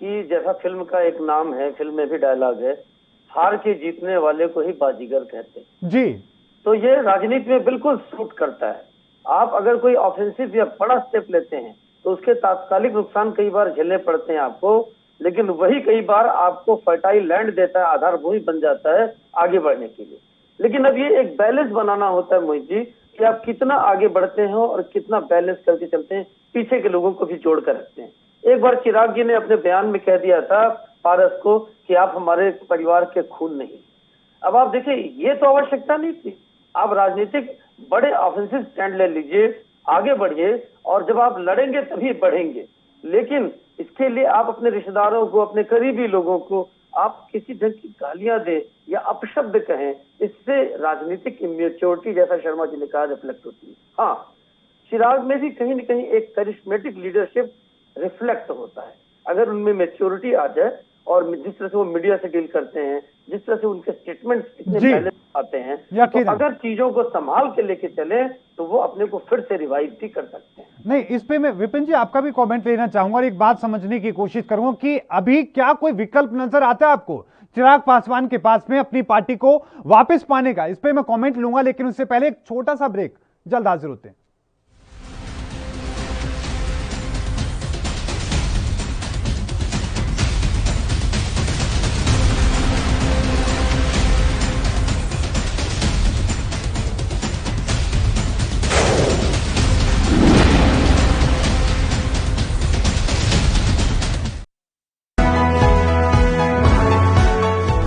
कि जैसा फिल्म का एक नाम है, फिल्म में भी डायलॉग है, हार के जीतने वाले को ही बाजीगर कहते हैं जी। तो ये राजनीति में बिल्कुल सूट करता है। आप अगर कोई ऑफेंसिव या बड़ा स्टेप लेते हैं तो उसके तात्कालिक नुकसान कई बार झेलने पड़ते हैं आपको, लेकिन वही कई बार आपको फर्टाइल लैंड देता है, आधार भूमि बन जाता है आगे बढ़ने के लिए। लेकिन अब ये एक बैलेंस बनाना होता है मोहित जी, कि आप कितना आगे बढ़ते हैं और कितना बैलेंस करके चलते हैं, पीछे के लोगों को भी जोड़ कर रखते हैं। एक बार चिराग जी ने अपने बयान में कह दिया था पारस को कि आप हमारे परिवार के खून नहीं। अब आप देखिए, ये तो आवश्यकता नहीं थी। आप राजनीतिक बड़े ऑफेंसिव स्टैंड ले लीजिए, आगे बढ़िए, और जब आप लड़ेंगे तभी बढ़ेंगे। लेकिन इसके लिए आप अपने रिश्तेदारों को, अपने करीबी लोगों को आप किसी ढंग की गालियां दें या अपशब्द कहें, इससे राजनीतिक इमेच्योरिटी, जैसा शर्मा जी ने कहा, रिफ्लेक्ट होती है। हाँ, चिराग में भी कहीं न कहीं एक करिश्मेटिक लीडरशिप रिफ्लेक्ट होता है। अगर उनमें मैच्योरिटी आ जाए और जिस तरह से वो मीडिया से डील करते हैं, जिस तरह से उनके स्टेटमेंट्स कितने पहले आते हैं, तो अगर चीजों को संभाल के लेके चले तो वो अपने को फिर से रिवाइव भी कर सकते हैं। नहीं, इस पे मैं विपिन जी आपका भी कमेंट लेना चाहूंगा और एक बात समझने की कोशिश करूंगा कि अभी क्या कोई विकल्प नजर आता है आपको चिराग पासवान के पास में अपनी पार्टी को वापस पाने का? इस पे मैं कमेंट लूंगा, लेकिन उससे पहले एक छोटा सा ब्रेक, जल्द हाजिर होते हैं।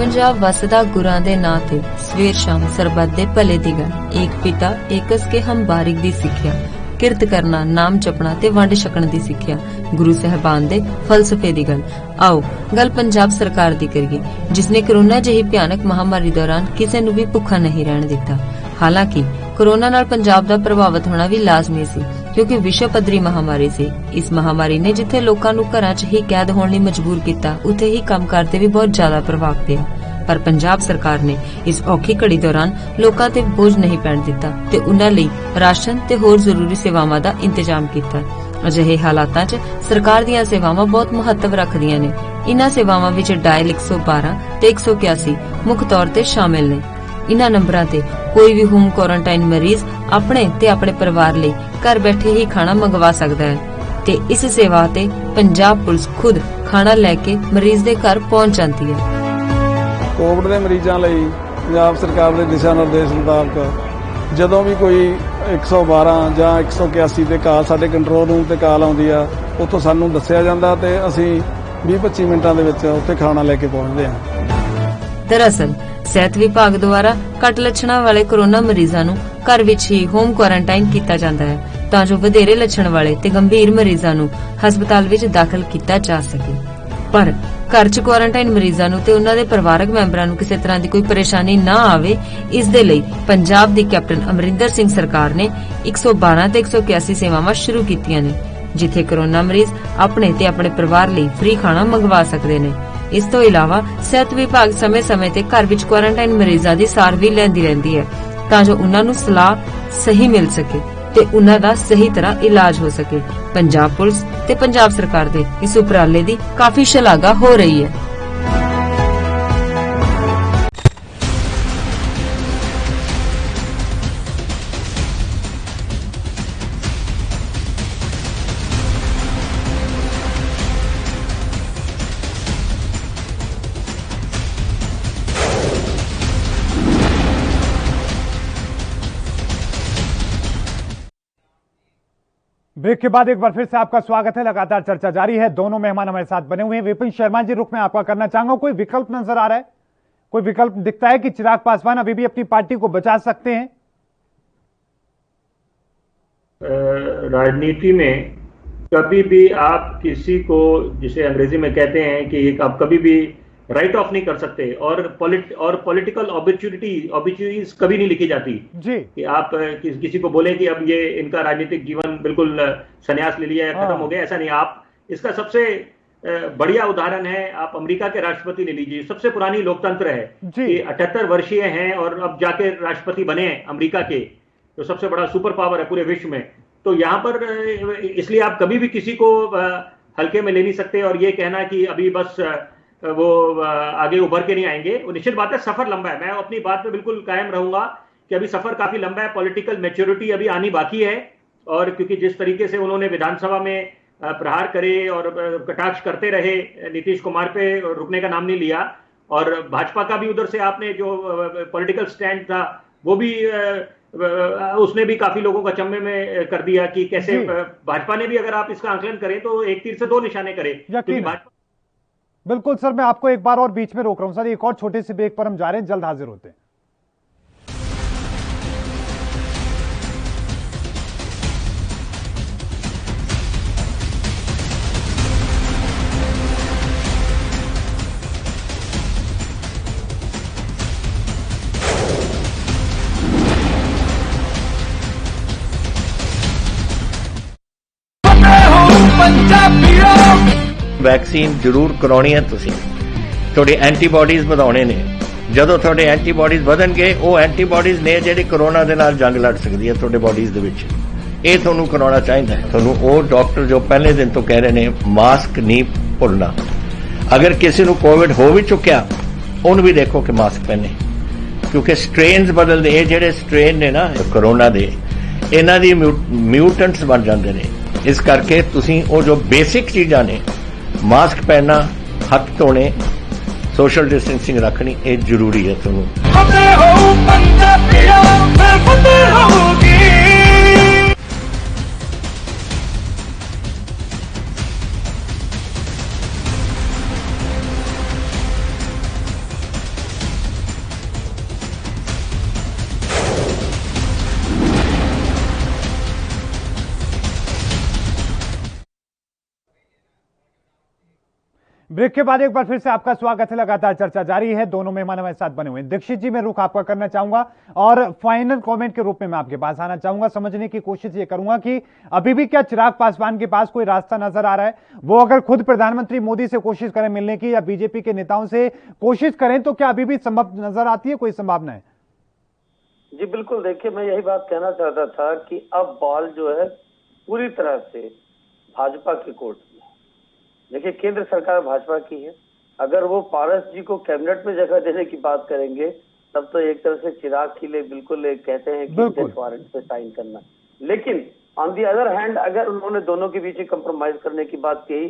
ਪੰਜਾਬ ਵਸਦਾ ਗੁਰਾਂ ਦੇ ਨਾਂ ਤੇ ਸਵੇਰ ਸ਼ਾਮ ਸਰਬੱਤ ਦੇ ਭਲੇ ਦੀ ਗੱਲ। ਏਕ ਪਿਤਾ ਏਕਸ ਕੇ ਹਮ ਬਾਰਿਕ ਦੀ ਸਿੱਖਿਆ, ਕਿਰਤ ਕਰਨਾ, ਨਾਮ ਜਪਣਾ ਤੇ ਵੰਡ ਛਕਣ ਦੀ ਸਿੱਖਿਆ, ਗੁਰੂ ਸਾਹਿਬਾਨ ਦੇ ਫਲਸਫੇ ਦੀ ਗੱਲ। ਆਓ ਗੱਲ ਪੰਜਾਬ ਸਰਕਾਰ ਦੀ ਕਰੀਏ, ਜਿਸ ਨੇ ਕੋਰੋਨਾ ਜਿਹੀ ਭਿਆਨਕ ਮਹਾਮਾਰੀ ਦੌਰਾਨ ਕਿਸੇ ਨੂੰ ਵੀ ਭੁੱਖਾ ਨਹੀਂ ਰਹਿਣ ਦਿੱਤਾ। ਹਾਲਾਂਕਿ ਕੋਰੋਨਾ ਨਾਲ ਪੰਜਾਬ ਦਾ ਪ੍ਰਭਾਵਿਤ ਹੋਣਾ ਵੀ ਲਾਜ਼ਮੀ ਸੀ, ਕਿਉਂਕਿ ਵਿਸ਼ਵ ਪੱਧਰੀ ਮਹਾਮਾਰੀ ਸੀ। ਇਸ ਮਹਾਮਾਰੀ ਨੇ ਜਿੱਥੇ ਲੋਕਾਂ ਨੂੰ ਘਰਾਂ 'ਚ ਹੀ ਕੈਦ ਹੋਣ ਲਈ ਮਜਬੂਰ ਕੀਤਾ, ਉੱਥੇ ਹੀ ਕੰਮਕਾਰ ਤੇ ਵੀ ਬਹੁਤ ਜ਼ਿਆਦਾ ਪ੍ਰਭਾਵ ਪਿਆ। ਪਰ ਪੰਜਾਬ ਸਰਕਾਰ ਨੇ ਇਸ ਔਖੀ ਘੜੀ ਦੌਰਾਨ ਲੋਕਾਂ ਤੇ ਬੋਝ ਨਹੀਂ ਪੈਣ ਦਿੱਤਾ ਤੇ ਉਨ੍ਹਾਂ ਲਈ ਰਾਸ਼ਨ ਤੇ ਹੋਰ ਜ਼ਰੂਰੀ ਸੇਵਾਵਾਂ ਦਾ ਇੰਤਜ਼ਾਮ ਕੀਤਾ। ਅਜਿਹੇ ਹਾਲਾਤਾਂ 'ਚ ਸਰਕਾਰ ਦੀਆਂ ਸੇਵਾਵਾਂ ਬਹੁਤ ਮਹੱਤਵ ਰੱਖਦੀਆਂ ਨੇ। ਇਨ੍ਹਾਂ ਸੇਵਾਵਾਂ ਵਿੱਚ ਡਾਇਲ 112 ਤੇ 181 ਮੁੱਖ ਤੌਰ ਤੇ ਸ਼ਾਮਿਲ ਨੇ। ਇਨ੍ਹਾਂ ਨੰਬਰਾਂ ਤੇ ਕੋਈ ਵੀ ਹੋਮ ਕੁਆਰੰਟਾਈਨ ਮਰੀਜ਼ ਆਪਣੇ ਤੇ ਆਪਣੇ ਪਰਿਵਾਰ ਲਈ ਘਰ ਬੈਠੇ ਹੀ ਖਾਣਾ ਮੰਗਵਾ ਸਕਦਾ ਹੈ ਤੇ ਇਸ ਸੇਵਾ ਤੇ ਪੰਜਾਬ ਪੁਲਿਸ ਖੁਦ ਖਾਣਾ ਲੈ ਕੇ ਮਰੀਜ਼ ਦੇ ਘਰ ਪਹੁੰਚ ਜਾਂਦੀ ਹੈ। ਕੋਵਿਡ ਦੇ ਮਰੀਜ਼ਾਂ ਲਈ ਪੰਜਾਬ ਸਰਕਾਰ ਦੇ ਦਿਸ਼ਾ ਨਿਰਦੇਸ਼ ਮੁਤਾਬਕ ਜਦੋਂ ਵੀ ਕੋਈ 112 ਜਾਂ 181 ਤੇ ਕਾਲ ਸਾਡੇ ਕੰਟਰੋਲ ਰੂਮ ਤੇ ਕਾਲ ਆਉਂਦੀ ਆ, ਉੱਥੋਂ ਸਾਨੂੰ ਦੱਸਿਆ ਜਾਂਦਾ ਤੇ ਅਸੀਂ 20-25 ਮਿੰਟਾਂ ਦੇ ਵਿੱਚ ਉੱਥੇ ਖਾਣਾ ਲੈ ਕੇ ਪਹੁੰਚਦੇ ਹਾਂ। ਦਰਅਸਲ ਸਿਹਤ ਵਿਭਾਗ ਦੁਆਰਾ ਘੱਟ ਲੱਛਣਾਂ ਵਾਲੇ ਕੋਰੋਨਾ ਮਰੀਜ਼ਾਂ ਨੂੰ ਘਰ ਵਿੱਚ ਹੀ ਹੋਮ ਕੁਆਰੰਟਾਈਨ ਕੀਤਾ ਜਾਂਦਾ ਹੈ ਤਾਂ ਜੋ ਵਧੇਰੇ ਲੱਛਣ ਵਾਲੇ ਤੇ ਗੰਭੀਰ ਮਰੀਜ਼ਾਂ ਨੂੰ ਹਸਪਤਾਲ ਵਿੱਚ ਦਾਖਲ ਕੀਤਾ ਜਾ ਸਕੇ। ਪਰ ਘਰ 'ਚ ਕੁਆਰੰਟਾਈਨ ਮਰੀਜ਼ਾਂ ਨੂੰ ਤੇ ਉਹਨਾਂ ਦੇ ਪਰਿਵਾਰਕ ਮੈਂਬਰਾਂ ਨੂੰ ਕਿਸੇ ਤਰ੍ਹਾਂ ਦੀ ਕੋਈ ਪਰੇਸ਼ਾਨੀ ਨਾ ਆਵੇ, ਇਸ ਦੇ ਲਈ ਪੰਜਾਬ ਦੀ ਕੈਪਟਨ ਅਮਰਿੰਦਰ ਸਿੰਘ ਸਰਕਾਰ ਨੇ 112 ਤੇ 181 ਸੇਵਾਵਾਂ ਸ਼ੁਰੂ ਕੀਤੀਆਂ ਨੇ, ਜਿੱਥੇ ਕੋਰੋਨਾ ਮਰੀਜ਼ ਆਪਣੇ ਤੇ ਆਪਣੇ ਪਰਿਵਾਰ ਲਈ ਫ੍ਰੀ ਖਾਣਾ ਮੰਗਵਾ ਸਕਦੇ ਨੇ। ਇਸ ਤੋਂ ਇਲਾਵਾ ਸਿਹਤ ਵਿਭਾਗ ਸਮੇਂ-ਸਮੇਂ ਤੇ ਘਰ ਵਿੱਚ ਕੁਆਰੰਟਾਈਨ ਮਰੀਜ਼ਾਂ ਦੀ ਸਾਰ ਵੀ ਲੈਂਦੀ ਰਹਿੰਦੀ ਹੈ ਤਾਂ ਜੋ ਉਹਨਾਂ ਨੂੰ ਸਲਾਹ ਸਹੀ ਮਿਲ ਸਕੇ ਤੇ ਉਹਨਾਂ ਦਾ ਸਹੀ ਤਰ੍ਹਾਂ ਇਲਾਜ ਹੋ ਸਕੇ। ਪੰਜਾਬ ਪੁਲਿਸ ਤੇ ਪੰਜਾਬ ਸਰਕਾਰ ਦੇ ਇਸ ਉਪਰਾਲੇ ਦੀ ਕਾਫੀ ਸ਼ਲਾਘਾ ਹੋ ਰਹੀ ਹੈ। ब्रेक के बाद एक बार फिर से आपका स्वागत है। लगातार चर्चा जारी है, दोनों मेहमान हमारे साथ बने हुए हैं। विपिन शर्मा जी, रुख में आपका करना चाहूंगा, कोई विकल्प नजर आ रहा है, कोई विकल्प दिखता है कि चिराग पासवान अभी भी अपनी पार्टी को बचा सकते हैं? राजनीति में कभी भी आप किसी को, जिसे अंग्रेजी में कहते हैं कि आप कभी भी राइट ऑफ नहीं कर सकते, और पॉलिटिकल ऑब्चुनिटीज कभी नहीं लिखी जाती जी, कि आप किसी को बोले कि अब ये इनका राजनीतिक जीवन बिल्कुल संन्यास ले लिया है, खत्म हो गया, ऐसा नहीं। आप इसका सबसे बढ़िया उदाहरण है, आप अमेरिका के राष्ट्रपति ले लीजिए, सबसे पुरानी लोकतंत्र है कि 78 वर्षीय हैं और अब जाके राष्ट्रपति बने हैं अमेरिका के, तो सबसे बड़ा सुपर पावर है पूरे विश्व में। तो यहाँ पर इसलिए आप कभी भी किसी को हल्के में ले नहीं सकते, और ये कहना कि अभी बस वो आगे उभर के नहीं आएंगे, वो निश्चित बात है, सफर लंबा है। मैं अपनी बात पे बिल्कुल कायम रहूंगा कि अभी सफर काफी लंबा है, पॉलिटिकल मैच्योरिटी अभी आनी बाकी है। और क्योंकि जिस तरीके से उन्होंने विधानसभा में प्रहार करे और कटाक्ष करते रहे, नीतीश कुमार पे रुकने का नाम नहीं लिया, और भाजपा का भी उधर से आपने जो पॉलिटिकल स्टैंड था वो भी उसने भी काफी लोगों को अचंभे में कर दिया कि कैसे भाजपा ने भी, अगर आप इसका आंकलन करें तो एक तीर से दो निशाने करे। बिल्कुल सर, मैं आपको एक बार और बीच में रोक रहा हूं सर, एक और छोटे से ब्रेक पर हम जा रहे हैं, जल्द हाजिर होते हैं। वैक्सीन जरूर करवानी है, तुसी थोड़ी एंटीबॉडीज ਵਧਾਉਣੇ ਨੇ। ਜਦੋਂ ਤੁਹਾਡੇ ਐਂਟੀਬॉडीज ਵਧਣਗੇ, ਉਹ ਐਂਟੀਬॉडीज ਨੇ ਜਿਹੜੀ ਕੋਰੋਨਾ ਦੇ ਨਾਲ ਜੰਗ ਲੜ ਸਕਦੀ ਹੈ ਤੁਹਾਡੇ ਬੋਡੀਜ਼ ਦੇ ਵਿੱਚ। ਇਹ ਤੁਹਾਨੂੰ ਕਰਾਉਣਾ ਚਾਹੀਦਾ ਹੈ। ਤੁਹਾਨੂੰ ਉਹ ਡਾਕਟਰ ਜੋ ਪਹਿਲੇ ਦਿਨ ਤੋਂ ਕਹਿ ਰਹੇ ਨੇ ਮਾਸਕ ਨਹੀਂ ਭੁੱਲਣਾ। ਅਗਰ ਕਿਸੇ ਨੂੰ ਕੋਵਿਡ ਹੋ ਵੀ ਚੁੱਕਿਆ, ਉਹਨੂੰ ਵੀ ਦੇਖੋ ਕਿ ਮਾਸਕ ਪਹਿਨੇ, ਕਿਉਂਕਿ ਸਟ੍ਰੇਨਸ ਬਦਲਦੇ। ਇਹ ਜਿਹੜੇ ਸਟ੍ਰੇਨ ਨੇ ਨਾ ਕੋਰੋਨਾ ਦੇ, ਇਹਨਾਂ ਦੀ ਮਿਊਟੈਂਟਸ ਬਣ ਜਾਂਦੇ ਨੇ। ਇਸ ਕਰਕੇ ਤੁਸੀਂ ਉਹ ਜੋ ਬੇਸਿਕ ਚੀਜ਼ਾਂ ਨੇ, मास्क पहनना, हाथ धोने, सोशल डिस्टेंसिंग रखनी, ये जरूरी है। ਤੁਹਾਨੂੰ ब्रेक के बाद एक बार फिर से आपका स्वागत है। लगातार चर्चा जारी है, दोनों मेहमान हमारे साथ बने हुए हैं। दीक्षित जी, मैं रुख आपका करना चाहूंगा और फाइनल कमेंट के रूप में मैं आपके पास आना चाहूंगा। समझने की कोशिश ये करूंगा कि अभी भी क्या चिराग पासवान के पास कोई रास्ता नजर आ रहा है? वो अगर खुद प्रधानमंत्री मोदी से कोशिश करें मिलने की, या बीजेपी के नेताओं से कोशिश करें, तो क्या अभी भी संभव नजर आती है, कोई संभावना है? जी बिल्कुल, देखिए मैं यही बात कहना चाहता था कि अब बॉल जो है पूरी तरह से भाजपा के कोर्ट में। देखिए केंद्र सरकार भाजपा की है, अगर वो पारस जी को कैबिनेट में जगह देने की बात करेंगे तब तो एक तरह से चिराग के लिए बिल्कुल कहते हैं कि डेथ वारंट पे साइन करना। लेकिन ऑन दी अदर हैंड, अगर उन्होंने दोनों के बीच कंप्रोमाइज करने की बात कही,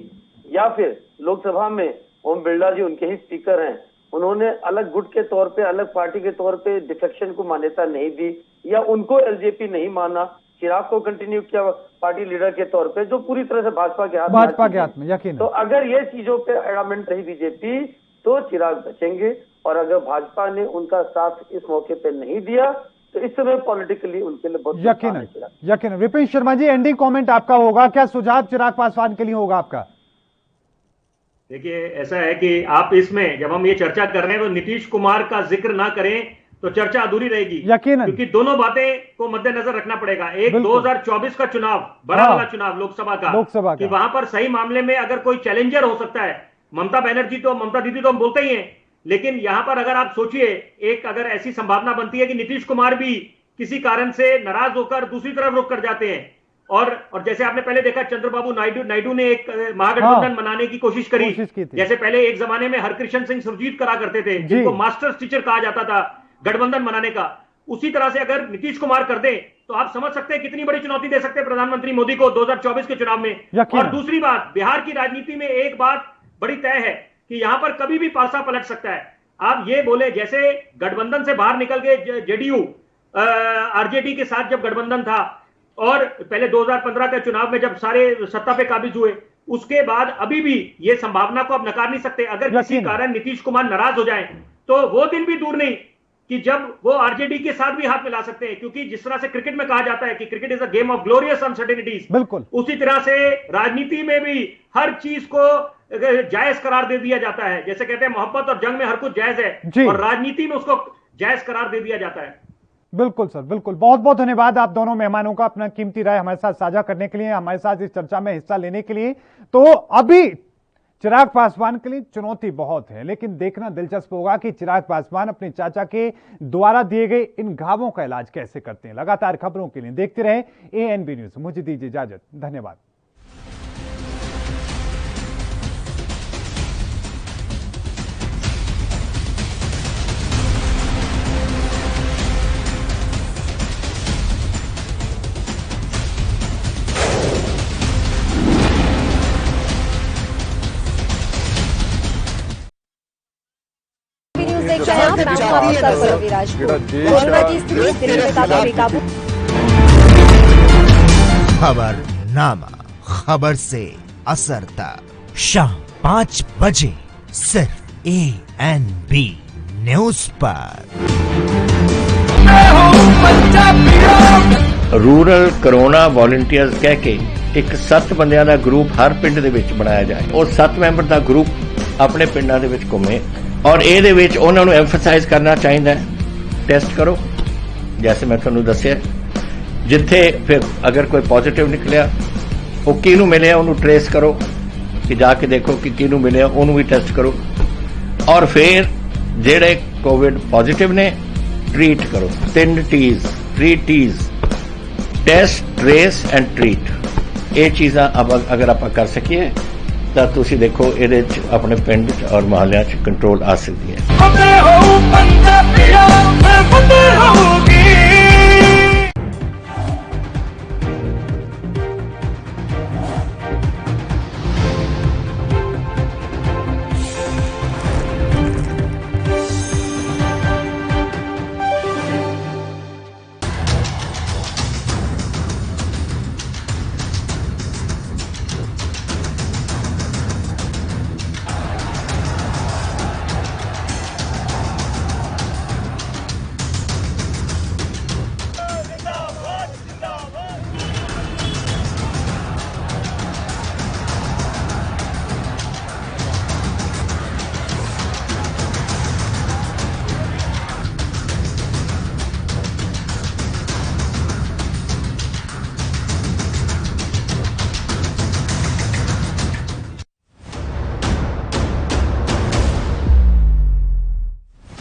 या फिर लोकसभा में ओम बिरला जी उनके ही स्पीकर हैं, उन्होंने अलग गुट के तौर पे, अलग पार्टी के तौर पे डिफेक्शन को मान्यता नहीं दी, या उनको एलजेपी नहीं माना, चिराग को कंटिन्यू किया पार्टी लीडर के तौर पे, जो पूरी तरह से भाजपा के हाथ में यकीन। तो अगर ये चीजों पे एडमेंट रही बीजेपी तो चिराग बचेंगे, और अगर भाजपा ने उनका साथ इस मौके पे नहीं दिया तो इस समय पॉलिटिकली उनके लिए बहुत यकीन। विपिन शर्मा जी, एंडिंग कमेंट आपका होगा, क्या सुझाव चिराग पासवान के लिए होगा आपका? देखिए, ऐसा है कि आप इसमें जब हम ये चर्चा कर रहे हैं तो नीतीश कुमार का जिक्र ना करें तो चर्चा अधूरी रहेगी, यकीनन, क्योंकि दोनों बातें को मद्देनजर रखना पड़ेगा। एक 2024 का चुनाव, बड़ा वाला चुनाव लोकसभा का, कि वहां पर सही मामले में अगर कोई चैलेंजर हो सकता है, ममता बनर्जी तो, ममता दीदी तो हम बोलते ही हैं, लेकिन यहां पर अगर आप सोचिए, एक अगर ऐसी संभावना बनती है कि नीतीश कुमार भी किसी कारण से नाराज होकर दूसरी तरफ रुख कर जाते हैं, और जैसे आपने पहले देखा चंद्रबाबू नायडू ने एक महागठबंधन बनाने की कोशिश करी, जैसे पहले एक जमाने में हरकृष्ण सिंह सुरजीत करा करते थे, जिनको मास्टर टीचर कहा जाता था गठबंधन बनाने का, उसी तरह से अगर नीतीश कुमार कर दें तो आप समझ सकते हैं कितनी बड़ी चुनौती दे सकते हैं प्रधानमंत्री मोदी को 2024 के चुनाव में। और दूसरी बात, बिहार की राजनीति में एक बात बड़ी तय है कि यहां पर कभी भी पासा पलट सकता है। आप ये बोले, जैसे गठबंधन से बाहर निकल के जेडीयू आरजेडी के साथ जब गठबंधन था, और पहले 2015 के चुनाव में जब सारे सत्ता पे काबिज हुए, उसके बाद अभी भी ये संभावना को आप नकार नहीं सकते। अगर किसी कारण नीतीश कुमार नाराज हो जाए तो वो दिन भी दूर नहीं कि जब वो आरजेडी के साथ भी हाथ मिला सकते हैं, क्योंकि जिस तरह से क्रिकेट में कहा जाता है कि cricket is a game of glorious uncertainties, बिल्कुल उसी तरह से राजनीति में भी हर चीज को जायज करार दे दिया जाता है। जैसे कहते हैं मोहब्बत और जंग में हर कुछ जायज है, और राजनीति में उसको जायज करार दे दिया जाता है। बिल्कुल सर, बिल्कुल। बहुत बहुत धन्यवाद आप दोनों मेहमानों का अपना कीमती राय हमारे साथ साझा करने के लिए, हमारे साथ इस चर्चा में हिस्सा लेने के लिए। तो अभी चिराग पासवान के लिए चुनौती बहुत है, लेकिन देखना दिलचस्प होगा कि चिराग पासवान अपने चाचा के द्वारा दिए गए इन घावों का इलाज कैसे करते हैं। लगातार खबरों के लिए देखते रहे ANB न्यूज। मुझे दीजिए इजाजत, धन्यवाद। खबरनामा, खबर से असर तक, शाम 5 बजे सिर्फ ANB न्यूज पर। रूरल कोरोना वॉलंटियर्स कह के एक 7 ਬੰਦਿਆਂ ਦਾ ਗਰੁੱਪ ਹਰ ਪਿੰਡ ਦੇ ਵਿੱਚ ਬਣਾਇਆ ਜਾਏ, ਉਹ 7 ਮੈਂਬਰ ਦਾ ਗਰੁੱਪ ਆਪਣੇ ਪਿੰਡਾਂ ਦੇ ਵਿੱਚ ਘੁੰਮੇ, ਔਰ ਇਹਦੇ ਵਿੱਚ ਉਹਨਾਂ ਨੂੰ ਐਮਫਸਾਈਜ਼ ਕਰਨਾ ਚਾਹੀਦਾ ਹੈ, ਟੈਸਟ ਕਰੋ जैसे मैं ਤੁਹਾਨੂੰ ਦੱਸਿਆ, ਜਿੱਥੇ ਫਿਰ ਅਗਰ ਕੋਈ ਪੋਜ਼ਿਟਿਵ ਨਿਕਲਿਆ ਉਹ ਕਿਹਨੂੰ ਮਿਲਿਆ ਉਹਨੂੰ ਟ੍ਰੇਸ ਕਰੋ, ਕਿ ਜਾ ਕੇ ਦੇਖੋ ਕਿ ਕਿਹਨੂੰ ਮਿਲਿਆ ਉਹਨੂੰ ਵੀ ਟੈਸਟ ਕਰੋ, ਔਰ ਫਿਰ ਜਿਹੜੇ ਕੋਵਿਡ ਪੋਜ਼ਿਟਿਵ ਨੇ ट्रीट करो। 3 T's, 3 T's, test trace and treat. ये चीज़ां अगर आप कर सकिए तो तुसी देखो ये अपने पिंड और मोहल्ले कंट्रोल आ सकती है।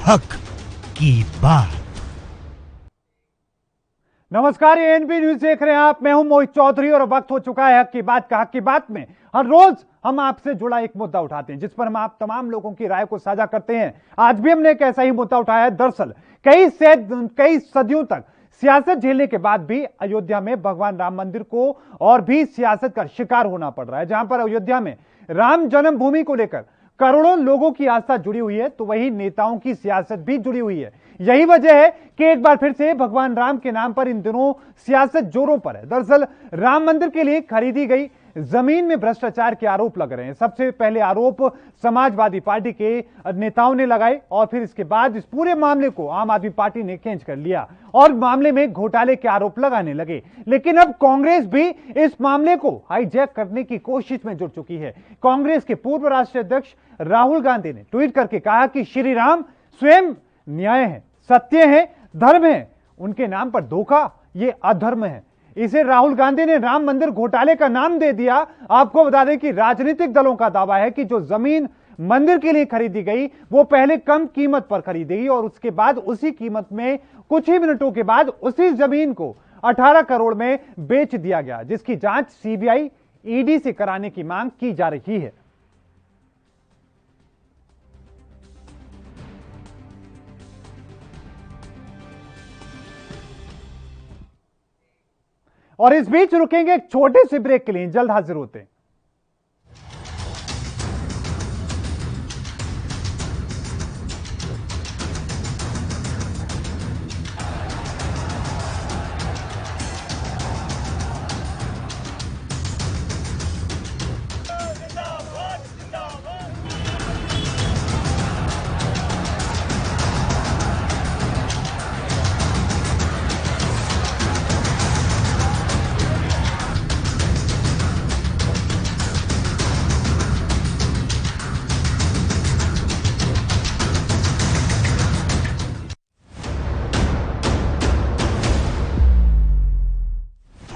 हक की बात। नमस्कार, ANB न्यूज देख रहे हैं आप। मैं हूं मोहित चौधरी और वक्त हो चुका है हक की बात का। हक की बात में हर रोज हम आपसे जुड़ा एक मुद्दा उठाते हैं जिस पर हम आप तमाम लोगों की राय को साझा करते हैं। आज भी हमने एक ऐसा ही मुद्दा उठाया है। दरअसल कई सदियों तक सियासत झेलने के बाद भी अयोध्या में भगवान राम मंदिर को और भी सियासत का शिकार होना पड़ रहा है। जहां पर अयोध्या में राम जन्मभूमि को लेकर करोड़ों लोगों की आस्था जुड़ी हुई है तो वहीं नेताओं की सियासत भी जुड़ी हुई है। यही वजह है कि एक बार फिर से भगवान राम के नाम पर इन दिनों सियासत जोरों पर है। दरअसल राम मंदिर के लिए खरीदी गई जमीन में भ्रष्टाचार के आरोप लग रहे हैं। सबसे पहले आरोप समाजवादी पार्टी के नेताओं ने लगाए और फिर इसके बाद इस पूरे मामले को आम आदमी पार्टी ने खींच कर लिया और मामले में घोटाले के आरोप लगाने लगे। लेकिन अब कांग्रेस भी इस मामले को हाईजैक करने की कोशिश में जुट चुकी है। कांग्रेस के पूर्व राष्ट्रीय अध्यक्ष राहुल गांधी ने ट्वीट करके कहा कि श्री राम स्वयं न्याय है, सत्य है, धर्म है, उनके नाम पर धोखा ये अधर्म है। इसे राहुल गांधी ने राम मंदिर घोटाले का नाम दे दिया। आपको बता दें कि राजनीतिक दलों का दावा है कि जो जमीन मंदिर के लिए खरीदी गई वो पहले कम कीमत पर खरीदी गई और उसके बाद उसी कीमत में कुछ ही मिनटों के बाद उसी जमीन को 18 करोड़ में बेच दिया गया, जिसकी जांच सीबीआई ईडी से कराने की मांग की जा रही है। और इस बीच रुकेंगे एक छोटे से ब्रेक के लिए, जल्द हाजिर होते हैं।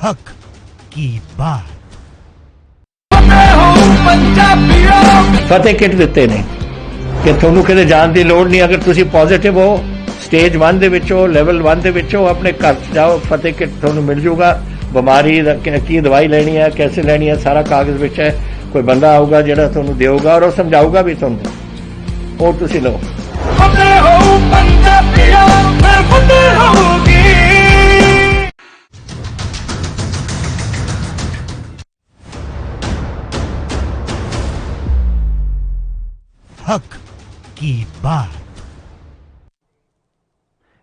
हक की बात। ਫਤਿਹ ਕਿਟ ਦਿੱਤੇ ਨੇ ਕਿ ਤੁਹਾਨੂੰ ਕਿਤੇ ਜਾਣ ਦੀ ਲੋੜ ਨਹੀਂ। ਅਗਰ ਤੁਸੀਂ ਪੋਜ਼ਿਟਿਵ ਹੋ, ਸਟੇਜ 1 ਦੇ ਵਿੱਚ ਹੋ, ਲੈਵਲ 1 ਦੇ ਵਿੱਚ ਹੋ, ਆਪਣੇ ਘਰ 'ਚ ਜਾਓ, ਫਤਿਹ ਕਿਟ ਤੁਹਾਨੂੰ ਮਿਲ ਜੂਗਾ। ਬਿਮਾਰੀ ਦਾ ਕੀ ਦਵਾਈ ਲੈਣੀ ਹੈ, कैसे ਲੈਣੀ ਹੈ, ਸਾਰਾ ਕਾਗਜ਼ ਵਿੱਚ ਹੈ। ਕੋਈ ਬੰਦਾ ਆਊਗਾ ਜਿਹੜਾ ਤੁਹਾਨੂੰ ਦੇਊਗਾ ਔਰ ਉਹ ਸਮਝਾਊਗਾ ਵੀ ਤੁਹਾਨੂੰ, ਉਹ ਤੁਸੀਂ ਲਓ। हक की बात।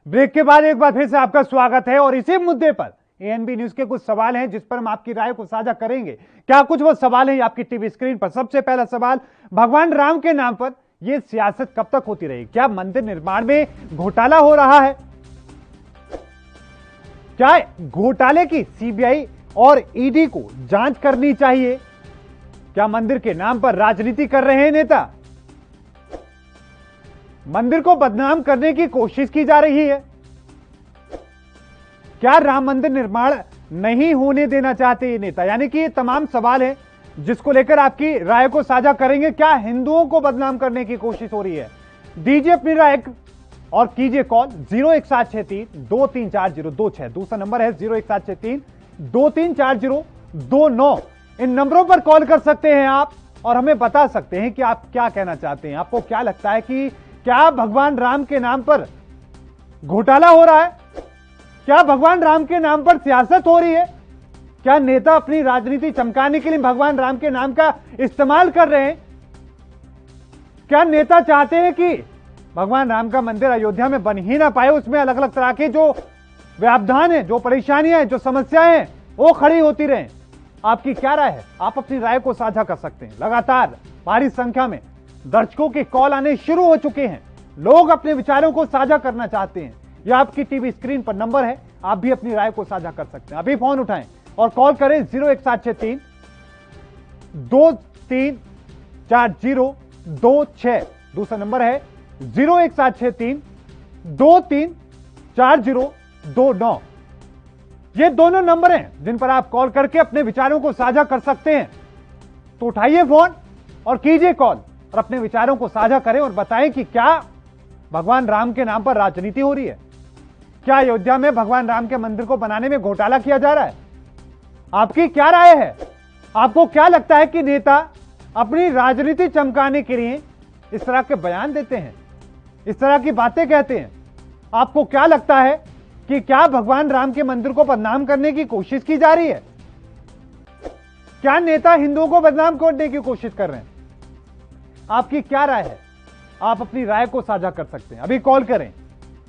ब्रेक के बाद एक बार फिर से आपका स्वागत है और इसी मुद्दे पर एएनबी न्यूज के कुछ सवाल हैं जिस पर हम आपकी राय को साझा करेंगे। क्या कुछ वो सवाल हैं आपकी टीवी स्क्रीन पर। सबसे पहला सवाल, भगवान राम के नाम पर यह सियासत कब तक होती रहेगी? क्या मंदिर निर्माण में घोटाला हो रहा है? क्या घोटाले की सीबीआई और ईडी को जांच करनी चाहिए? क्या मंदिर के नाम पर राजनीति कर रहे हैं नेता? मंदिर को बदनाम करने की कोशिश की जा रही है? क्या राम मंदिर निर्माण नहीं होने देना चाहते ये नेता? यानी कि ये तमाम सवाल हैं जिसको लेकर आपकी राय को साझा करेंगे। क्या हिंदुओं को बदनाम करने की कोशिश हो रही है? दीजिए अपनी राय और कीजिए कॉल 01763-2340226। दूसरा नंबर है 01763-2340229। इन नंबरों पर कॉल कर सकते हैं आप और हमें बता सकते हैं कि आप क्या कहना चाहते हैं। आपको क्या लगता है कि क्या भगवान राम के नाम पर घोटाला हो रहा है? क्या भगवान राम के नाम पर सियासत हो रही है? क्या नेता अपनी राजनीति चमकाने के लिए भगवान राम के नाम का इस्तेमाल कर रहे हैं? क्या नेता चाहते हैं कि भगवान राम का मंदिर अयोध्या में बन ही ना पाए, उसमें अलग अलग तरह के जो व्यवधान है, जो परेशानियां हैं, जो समस्याएं हैं, वो खड़ी होती रहें? आपकी क्या राय है? आप अपनी राय को साझा कर सकते हैं। लगातार भारी संख्या में दर्शकों के कॉल आने शुरू हो चुके हैं। लोग अपने विचारों को साझा करना चाहते हैं। यह आपकी टीवी स्क्रीन पर नंबर है, आप भी अपनी राय को साझा कर सकते हैं। अभी फोन उठाएं और कॉल करें 01763-2340226। दूसरा नंबर है 01763-2340229। ये दोनों नंबर हैं जिन पर आप कॉल करके अपने विचारों को साझा कर सकते हैं। तो उठाइए फोन और कीजिए कॉल और अपने विचारों को साझा करें और बताएं कि क्या भगवान राम के नाम पर राजनीति हो रही है? क्या अयोध्या में भगवान राम के मंदिर को बनाने में घोटाला किया जा रहा है? आपकी क्या राय है? आपको क्या लगता है कि नेता अपनी राजनीति चमकाने के लिए इस तरह के बयान देते हैं, इस तरह की बातें कहते हैं? आपको क्या लगता है कि क्या भगवान राम के मंदिर को बदनाम करने की कोशिश की जा रही है? क्या नेता हिंदुओं को बदनाम करने की कोशिश कर रहे हैं? आपकी क्या राय है? आप अपनी राय को साझा कर सकते हैं। अभी कॉल करें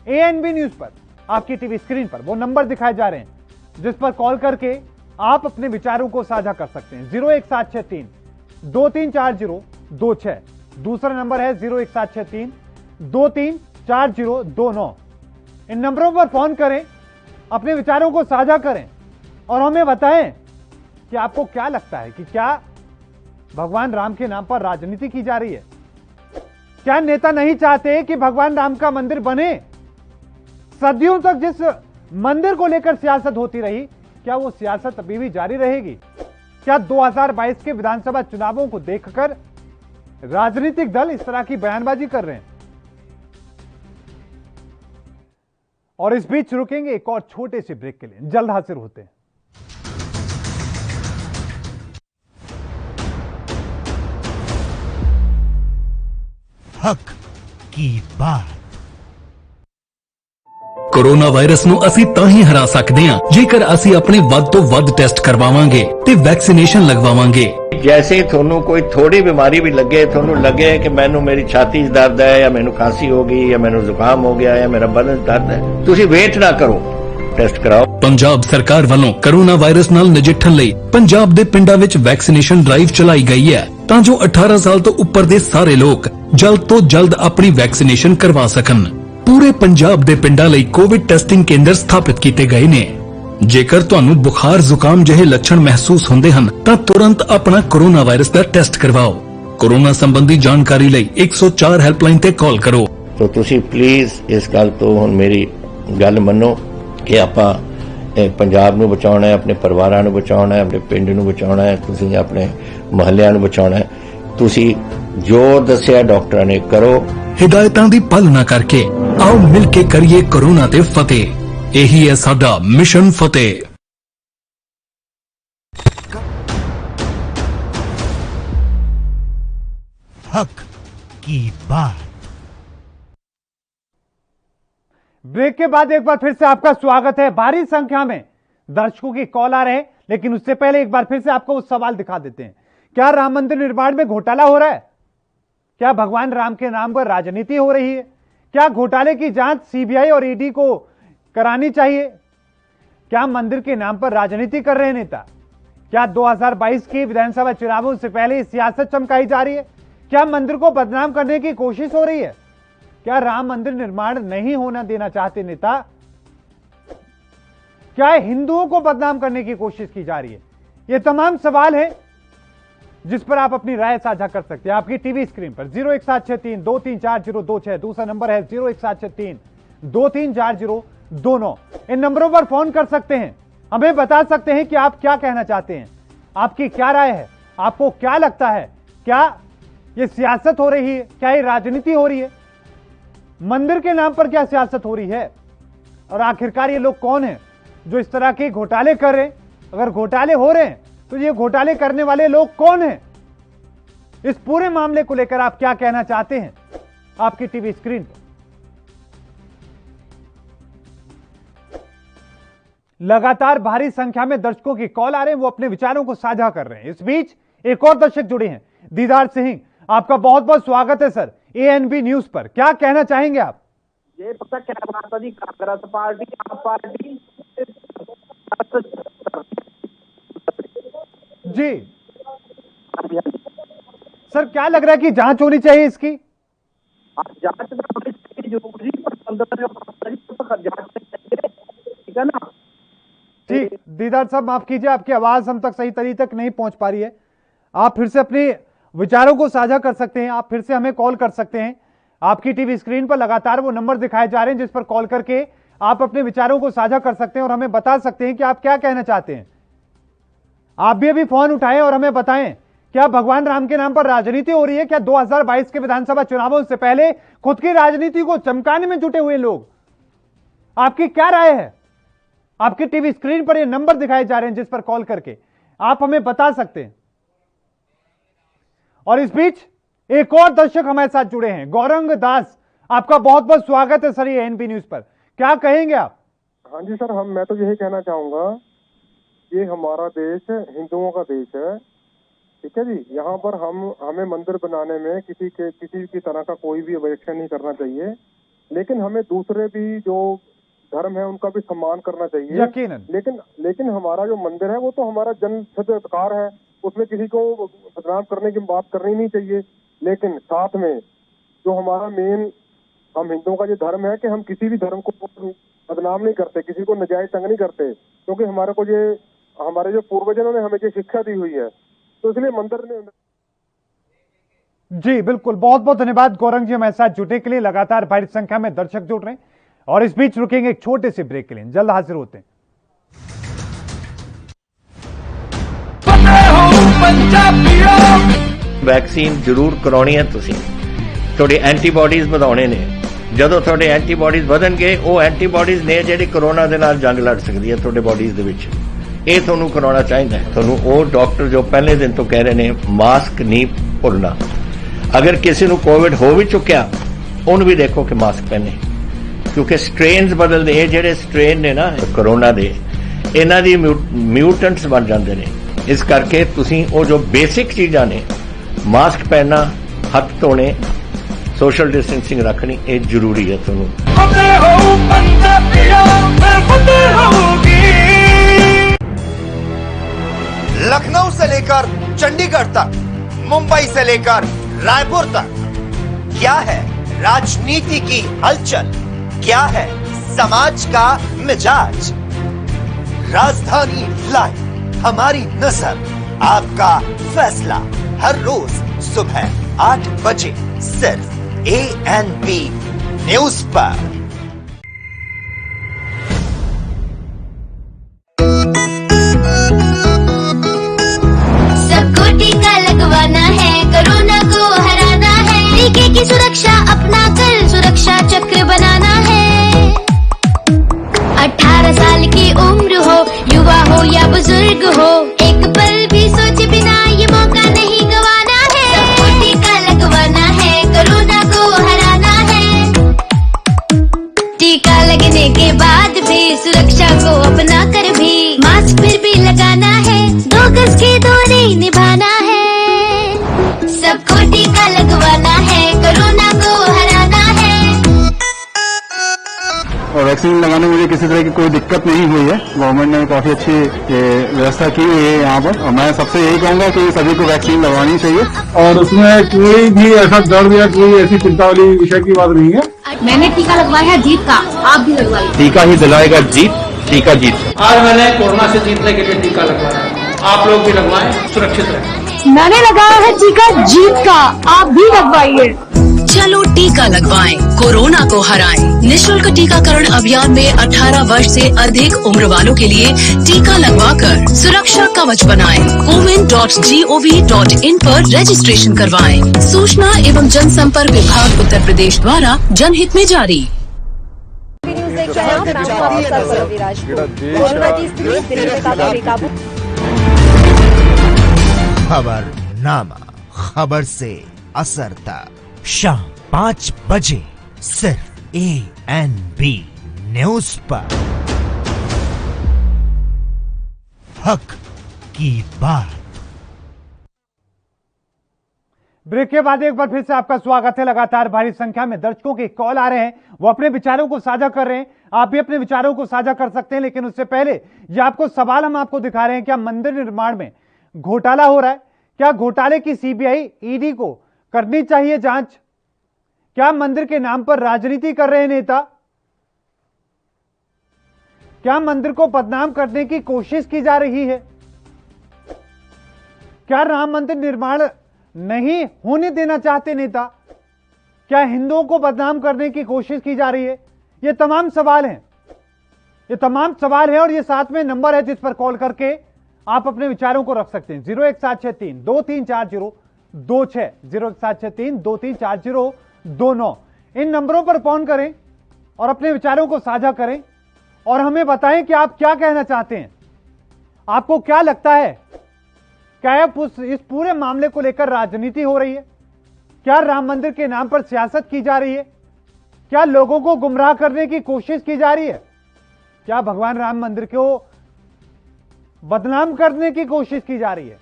ANB न्यूज पर, आपकी टीवी स्क्रीन पर वो नंबर दिखाए जा रहे हैं जिस पर कॉल करके आप अपने विचारों को साझा कर सकते हैं। 01763 234026, दूसरा नंबर है 01763 234029। इन नंबरों पर फोन करें, अपने विचारों को साझा करें और हमें बताएं कि आपको क्या लगता है कि क्या भगवान राम के नाम पर राजनीति की जा रही है? क्या नेता नहीं चाहते कि भगवान राम का मंदिर बने? सदियों तक जिस मंदिर को लेकर सियासत होती रही, क्या वो सियासत अभी भी जारी रहेगी? क्या 2022 के विधानसभा चुनावों को देखकर राजनीतिक दल इस तरह की बयानबाजी कर रहे हैं? और इस बीच रुकेंगे एक और छोटे से ब्रेक के लिए, जल्द हाजिर होते हैं। हक की बात। कोरोना वायरस ਨੂੰ ਅਸੀਂ ਤਾਂ ਹੀ ਹਰਾ ਸਕਦੇ ਹਾਂ ਜੇਕਰ ਅਸੀਂ ਆਪਣੇ ਵੱਧ ਤੋਂ ਵੱਧ ਟੈਸਟ ਕਰਵਾਵਾਂਗੇ ਤੇ ਵੈਕਸੀਨੇਸ਼ਨ ਲਗਵਾਵਾਂਗੇ। जैसे ਤੁਹਾਨੂੰ ਕੋਈ ਥੋੜੀ ਬਿਮਾਰੀ ਵੀ ਲੱਗੇ, ਤੁਹਾਨੂੰ ਲੱਗੇ ਕਿ ਮੈਨੂੰ ਮੇਰੀ ਛਾਤੀ 'ਚ ਦਰਦ ਹੈ ਜਾਂ ਮੈਨੂੰ ਖਾਂਸੀ ਹੋ ਗਈ ਜਾਂ ਮੈਨੂੰ ਜ਼ੁਕਾਮ ਹੋ ਗਿਆ ਜਾਂ ਮੇਰਾ ਬਦਨ ਦਰਦ ਹੈ, ਤੁਸੀਂ ਵੇਟ ਨਾ ਕਰੋ, ਟੈਸਟ ਕਰਾਓ। ਪੰਜਾਬ ਸਰਕਾਰ ਵੱਲੋਂ ਕੋਰੋਨਾ ਵਾਇਰਸ ਨਾਲ ਨਜਿੱਠਣ ਲਈ ਪੰਜਾਬ ਦੇ ਪਿੰਡਾਂ ਵਿੱਚ ਵੈਕਸੀਨੇਸ਼ਨ ਡਰਾਈਵ ਚਲਾਈ ਗਈ ਹੈ ਤਾਂ ਜੋ 18 ਸਾਲ ਤੋਂ ਉੱਪਰ ਦੇ ਸਾਰੇ ਲੋਕ ਜਲਦ ਤੋਂ ਜਲਦ ਆਪਣੀ ਵੈਕਸੀਨੇਸ਼ਨ ਕਰਵਾ ਸਕਣ। ਪੂਰੇ ਪੰਜਾਬ ਦੇ ਪਿੰਡਾਂ ਲਈ ਕੋਵਿਡ ਟੈਸਟਿੰਗ ਕੇਂਦਰ ਸਥਾਪਿਤ ਕੀਤੇ ਗਏ ਨੇ। ਜੇਕਰ ਤੁਹਾਨੂੰ ਬੁਖਾਰ ਜ਼ੁਕਾਮ ਜਿਹੇ ਲੱਛਣ ਮਹਿਸੂਸ ਹੁੰਦੇ ਹਨ ਤਾਂ ਤੁਰੰਤ ਆਪਣਾ ਕੋਰੋਨਾ ਵਾਇਰਸ ਦਾ ਟੈਸਟ ਕਰਵਾਓ। ਕੋਰੋਨਾ ਸੰਬੰਧੀ ਜਾਣਕਾਰੀ ਲਈ 104 ਹੈਲਪਲਾਈਨ ਤੇ ਕਾਲ ਕਰੋ। तो ਤੁਸੀਂ ਪਲੀਜ਼ ਇਸ ਗੱਲ ਤੋਂ ਹੁਣ ਮੇਰੀ ਗੱਲ ਮੰਨੋ ਕਿ ਆਪਾਂ ਪੰਜਾਬ ਨੂੰ ਬਚਾਉਣਾ ਹੈ, ਆਪਣੇ ਪਰਿਵਾਰਾਂ ਨੂੰ ਬਚਾਉਣਾ ਹੈ, ਆਪਣੇ ਪਿੰਡ ਨੂੰ ਬਚਾਉਣਾ ਹੈ, ਤੁਸੀਂ ਆਪਣੇ ਮੁਹੱਲਿਆਂ ਨੂੰ ਬਚਾਉਣਾ ਹੈ। ਤੁਸੀਂ ਜੋ ਦੱਸਿਆ ਡਾਕਟਰਾਂ ਨੇ ਕਰੋ। ਹਿਦਾਇਤਾਂ ਦੀ ਪਾਲਣਾ ਕਰਕੇ ਆਓ ਮਿਲ ਕੇ ਕਰੀਏ ਕੋਰੋਨਾ ਤੇ ਫਤਿਹ। ਇਹੀ ਹੈ ਸਾਡਾ ਮਿਸ਼ਨ ਫਤਿਹ। हक की बात। ब्रेक के बाद एक बार फिर से आपका स्वागत है। भारी संख्या में दर्शकों की कॉल आ रहे हैं, लेकिन उससे पहले एक बार फिर से आपको वो सवाल दिखा देते हैं। क्या राम मंदिर निर्माण में घोटाला हो रहा है? क्या भगवान राम के नाम पर राजनीति हो रही है? क्या घोटाले की जांच सीबीआई और ईडी को करानी चाहिए? क्या मंदिर के नाम पर राजनीति कर रहे नेता? क्या 2022 के विधानसभा चुनावों से पहले सियासत चमकाई जा रही है? क्या मंदिर को बदनाम करने की कोशिश हो रही है? क्या राम मंदिर निर्माण नहीं होना देना चाहते नेता? क्या हिंदुओं को बदनाम करने की कोशिश की जा रही है? ये तमाम सवाल हैं जिस पर आप अपनी राय साझा कर सकते हैं। आपकी टीवी स्क्रीन पर 01763 234026, दूसरा नंबर है 01763 234029। इन नंबरों पर फोन कर सकते हैं, हमें बता सकते हैं कि आप क्या कहना चाहते हैं, आपकी क्या राय है, आपको क्या लगता है? क्या ये सियासत हो रही है? क्या ये राजनीति हो रही है? मंदिर के नाम पर क्या सियासत हो रही है? और आखिरकार ये लोग कौन हैं जो इस तरह के घोटाले कर रहे हैं? अगर घोटाले हो रहे हैं तो ये घोटाले करने वाले लोग कौन हैं? इस पूरे मामले को लेकर आप क्या कहना चाहते हैं? आपकी टीवी स्क्रीन पर लगातार भारी संख्या में दर्शकों की कॉल आ रहे हैं, वो अपने विचारों को साझा कर रहे हैं। इस बीच एक और दर्शक जुड़े हैं, दीदार सिंह। आपका बहुत बहुत स्वागत है सर ANB न्यूज पर। क्या कहना चाहेंगे आप? ये पता क्या बात है जी, कांग्रेस पार्टी आप पार्टी जी सर, क्या लग रहा है कि जांच होनी चाहिए इसकी? जांच में होनी चाहिए जरूरी, ठीक है ना? ठीक, दीदार साहब माफ कीजिए, आपकी आवाज हम तक सही तरीके तक नहीं पहुंच पा रही है। आप फिर से अपनी विचारों को साझा कर सकते हैं, आप फिर से हमें कॉल कर सकते हैं। आपकी टीवी स्क्रीन पर लगातार वो नंबर दिखाए जा रहे हैं जिस पर कॉल करके आप अपने विचारों को साझा कर सकते हैं और हमें बता सकते हैं कि आप क्या कहना चाहते हैं। आप भी अभी फोन उठाएं और हमें बताएं, क्या भगवान राम के नाम पर राजनीति हो रही है? क्या 2022 के विधानसभा चुनावों से पहले खुद की राजनीति को चमकाने में जुटे हुए लोग? आपकी क्या राय है? आपकी टीवी स्क्रीन पर ये नंबर दिखाए जा रहे हैं जिस पर कॉल करके आप हमें बता सकते हैं। और इस बीच एक और दर्शक हमारे साथ जुड़े हैं, गौरंग दास। आपका बहुत बहुत स्वागत है सर ANB न्यूज पर। क्या कहेंगे आप? हाँ जी सर, मैं तो यही कहना चाहूंगा, ये हमारा देश हिंदुओं का देश है, ठीक है जी। यहाँ पर हमें मंदिर बनाने में किसी की तरह का कोई भी ऑब्जेक्शन नहीं करना चाहिए, लेकिन हमें दूसरे भी जो धर्म है उनका भी सम्मान करना चाहिए। यकीनन। लेकिन हमारा जो मंदिर है वो तो हमारा जनहित अधिकार है, उसमें किसी को बदनाम करने की बात करनी नहीं चाहिए। लेकिन साथ में जो हमारा मेन हम हिंदुओं का जो धर्म है कि हम किसी भी धर्म को बदनाम नहीं करते, किसी को नजायज तंग नहीं करते, क्योंकि हमारे जो पूर्वजों ने हमें जो शिक्षा दी हुई है, तो इसलिए मंदिर ने। जी बिल्कुल, बहुत बहुत धन्यवाद गौरंग जी हमारे साथ जुटे के लिए। लगातार भारी संख्या में दर्शक जुड़ रहे हैं और इस बीच रुकेंगे एक छोटे से ब्रेक के लिए, जल्द हाजिर होते हैं। वैक्सीन जरूर करानी है, तुसी थोड़ी एंटीबॉडीज ਵਧਾਉਣੇ ਨੇ। ਜਦੋਂ ਤੁਹਾਡੇ ਐਂਟੀਬਾਡੀਜ਼ ਵਧਣਗੇ, ਉਹ ਐਂਟੀਬਾਡੀਜ਼ ਨੇ ਜਿਹੜੀ ਕੋਰੋਨਾ ਦੇ ਨਾਲ ਜੰਗ ਲੜ ਸਕਦੀ ਹੈ ਤੁਹਾਡੇ ਬਾਡੀਜ਼ ਦੇ ਵਿੱਚ। ਇਹ ਤੁਹਾਨੂੰ ਕਰਾਉਣਾ ਚਾਹੀਦਾ ਹੈ। ਤੁਹਾਨੂੰ ਉਹ ਡਾਕਟਰ ਜੋ ਪਹਿਲੇ ਦਿਨ ਤੋਂ ਕਹਿ ਰਹੇ ਨੇ ਮਾਸਕ ਨਹੀਂ ਭੁੱਲਣਾ। ਅਗਰ ਕਿਸੇ ਨੂੰ ਕੋਵਿਡ ਹੋ ਵੀ ਚੁੱਕਿਆ, ਉਹਨੂੰ ਵੀ ਦੇਖੋ ਕਿ ਮਾਸਕ ਪਹਿਨੇ, ਕਿਉਂਕਿ ਸਟ੍ਰੇਨਸ ਬਦਲਦੇ। ਇਹ ਜਿਹੜੇ ਸਟ੍ਰੇਨ ਨੇ ਨਾ ਕੋਰੋਨਾ ਦੇ, ਇਹਨਾਂ ਦੀ ਮਿਊਟੈਂਟਸ ਬਣ ਜਾਂਦੇ ਨੇ। ਇਸ ਕਰਕੇ ਤੁਸੀਂ ਉਹ ਜੋ ਬੇਸਿਕ ਚੀਜ਼ਾਂ ਨੇ, ਮਾਸਕ ਪਹਿਨਣਾ, ਹੱਥ ਧੋਣੇ, सोशल डिस्टेंसिंग रखनी, ये जरूरी है। ਤੁਹਾਨੂੰ लखनऊ से लेकर चंडीगढ़ तक, मुंबई से लेकर रायपुर तक, क्या है राजनीति की हलचल, क्या है समाज का मिजाज। राजधानी लाइव, हमारी नजर, आपका फैसला, हर रोज सुबह 8 बजे सिर्फ ANB न्यूज पर। सबको टीका लगवाना है, कोरोना को हराना है। टीके की सुरक्षा अपना कर सुरक्षा चक्र बनाना है। 18 साल की उम्र हो, युवा हो या बुजुर्ग हो, एक पल भी सोचे बिना ये मौका नहीं गवाना है। सबको टीका लगवाना है, कोरोना को हराना है। टीका लगने के बाद भी सुरक्षा को अपना कर भी मास्क फिर भी लगाना है, 2 गज की दूरी निभाना है। सबको टीका लगवाना है, कोरोना को हराना है। और वैक्सीन लगाने में मुझे किसी तरह की कोई दिक्कत नहीं हुई है। गवर्नमेंट ने काफी अच्छी व्यवस्था की हुई है यहाँ पर, और मैं सबसे यही कहूंगा कि सभी को वैक्सीन लगवानी चाहिए। और उसमें कोई भी ऐसा दर्द या कोई ऐसी चिंता वाली विषय की बात नहीं है। मैंने टीका लगवाया है जीत का, आप भी लगवाइए। टीका ही दिलाएगा जीत, टीका जीत। आज मैंने कोरोना से जीतने के लिए टीका लगवाया, आप लोग भी लगवाएं, सुरक्षित रहें। मैंने लगाया है टीका जीत का, आप भी लगवाइए। चलो टीका लगवाएं, कोरोना को हराएं। निःशुल्क टीकाकरण अभियान में 18 वर्ष से अधिक उम्र वालों के लिए टीका लगवाकर सुरक्षा कवच बनाएं। comin.gov.in पर रजिस्ट्रेशन करवाएं। सूचना एवं जनसंपर्क विभाग उत्तर प्रदेश द्वारा जनहित में जारी। खबरनामा, खबर से असर तक, शाम 5 बजे सिर्फ ANB न्यूज पर। हक की बात। ब्रेक के बाद एक बार फिर से आपका स्वागत है। लगातार भारी संख्या में दर्शकों के कॉल आ रहे हैं, वो अपने विचारों को साझा कर रहे हैं। आप भी अपने विचारों को साझा कर सकते हैं, लेकिन उससे पहले ये आपको सवाल हम आपको दिखा रहे हैं। क्या मंदिर निर्माण में घोटाला हो रहा है? क्या घोटाले की CBI ED को करनी चाहिए जांच? क्या मंदिर के नाम पर राजनीति कर रहे नेता? क्या मंदिर को बदनाम करने की कोशिश की जा रही है? क्या राम मंदिर निर्माण नहीं होने देना चाहते नेता? क्या हिंदुओं को बदनाम करने की कोशिश की जा रही है? ये तमाम सवाल हैं, ये तमाम सवाल हैं, और ये साथ में नंबर है जिस पर कॉल करके आप अपने विचारों को रख सकते हैं। 01763-234026, 01763-234029। इन नंबरों पर फोन करें और अपने विचारों को साझा करें और हमें बताएं कि आप क्या कहना चाहते हैं। आपको क्या लगता है, क्या इस पूरे मामले को लेकर राजनीति हो रही है? क्या राम मंदिर के नाम पर सियासत की जा रही है? क्या लोगों को गुमराह करने की कोशिश की जा रही है? क्या भगवान राम मंदिर को बदनाम करने की कोशिश की जा रही है?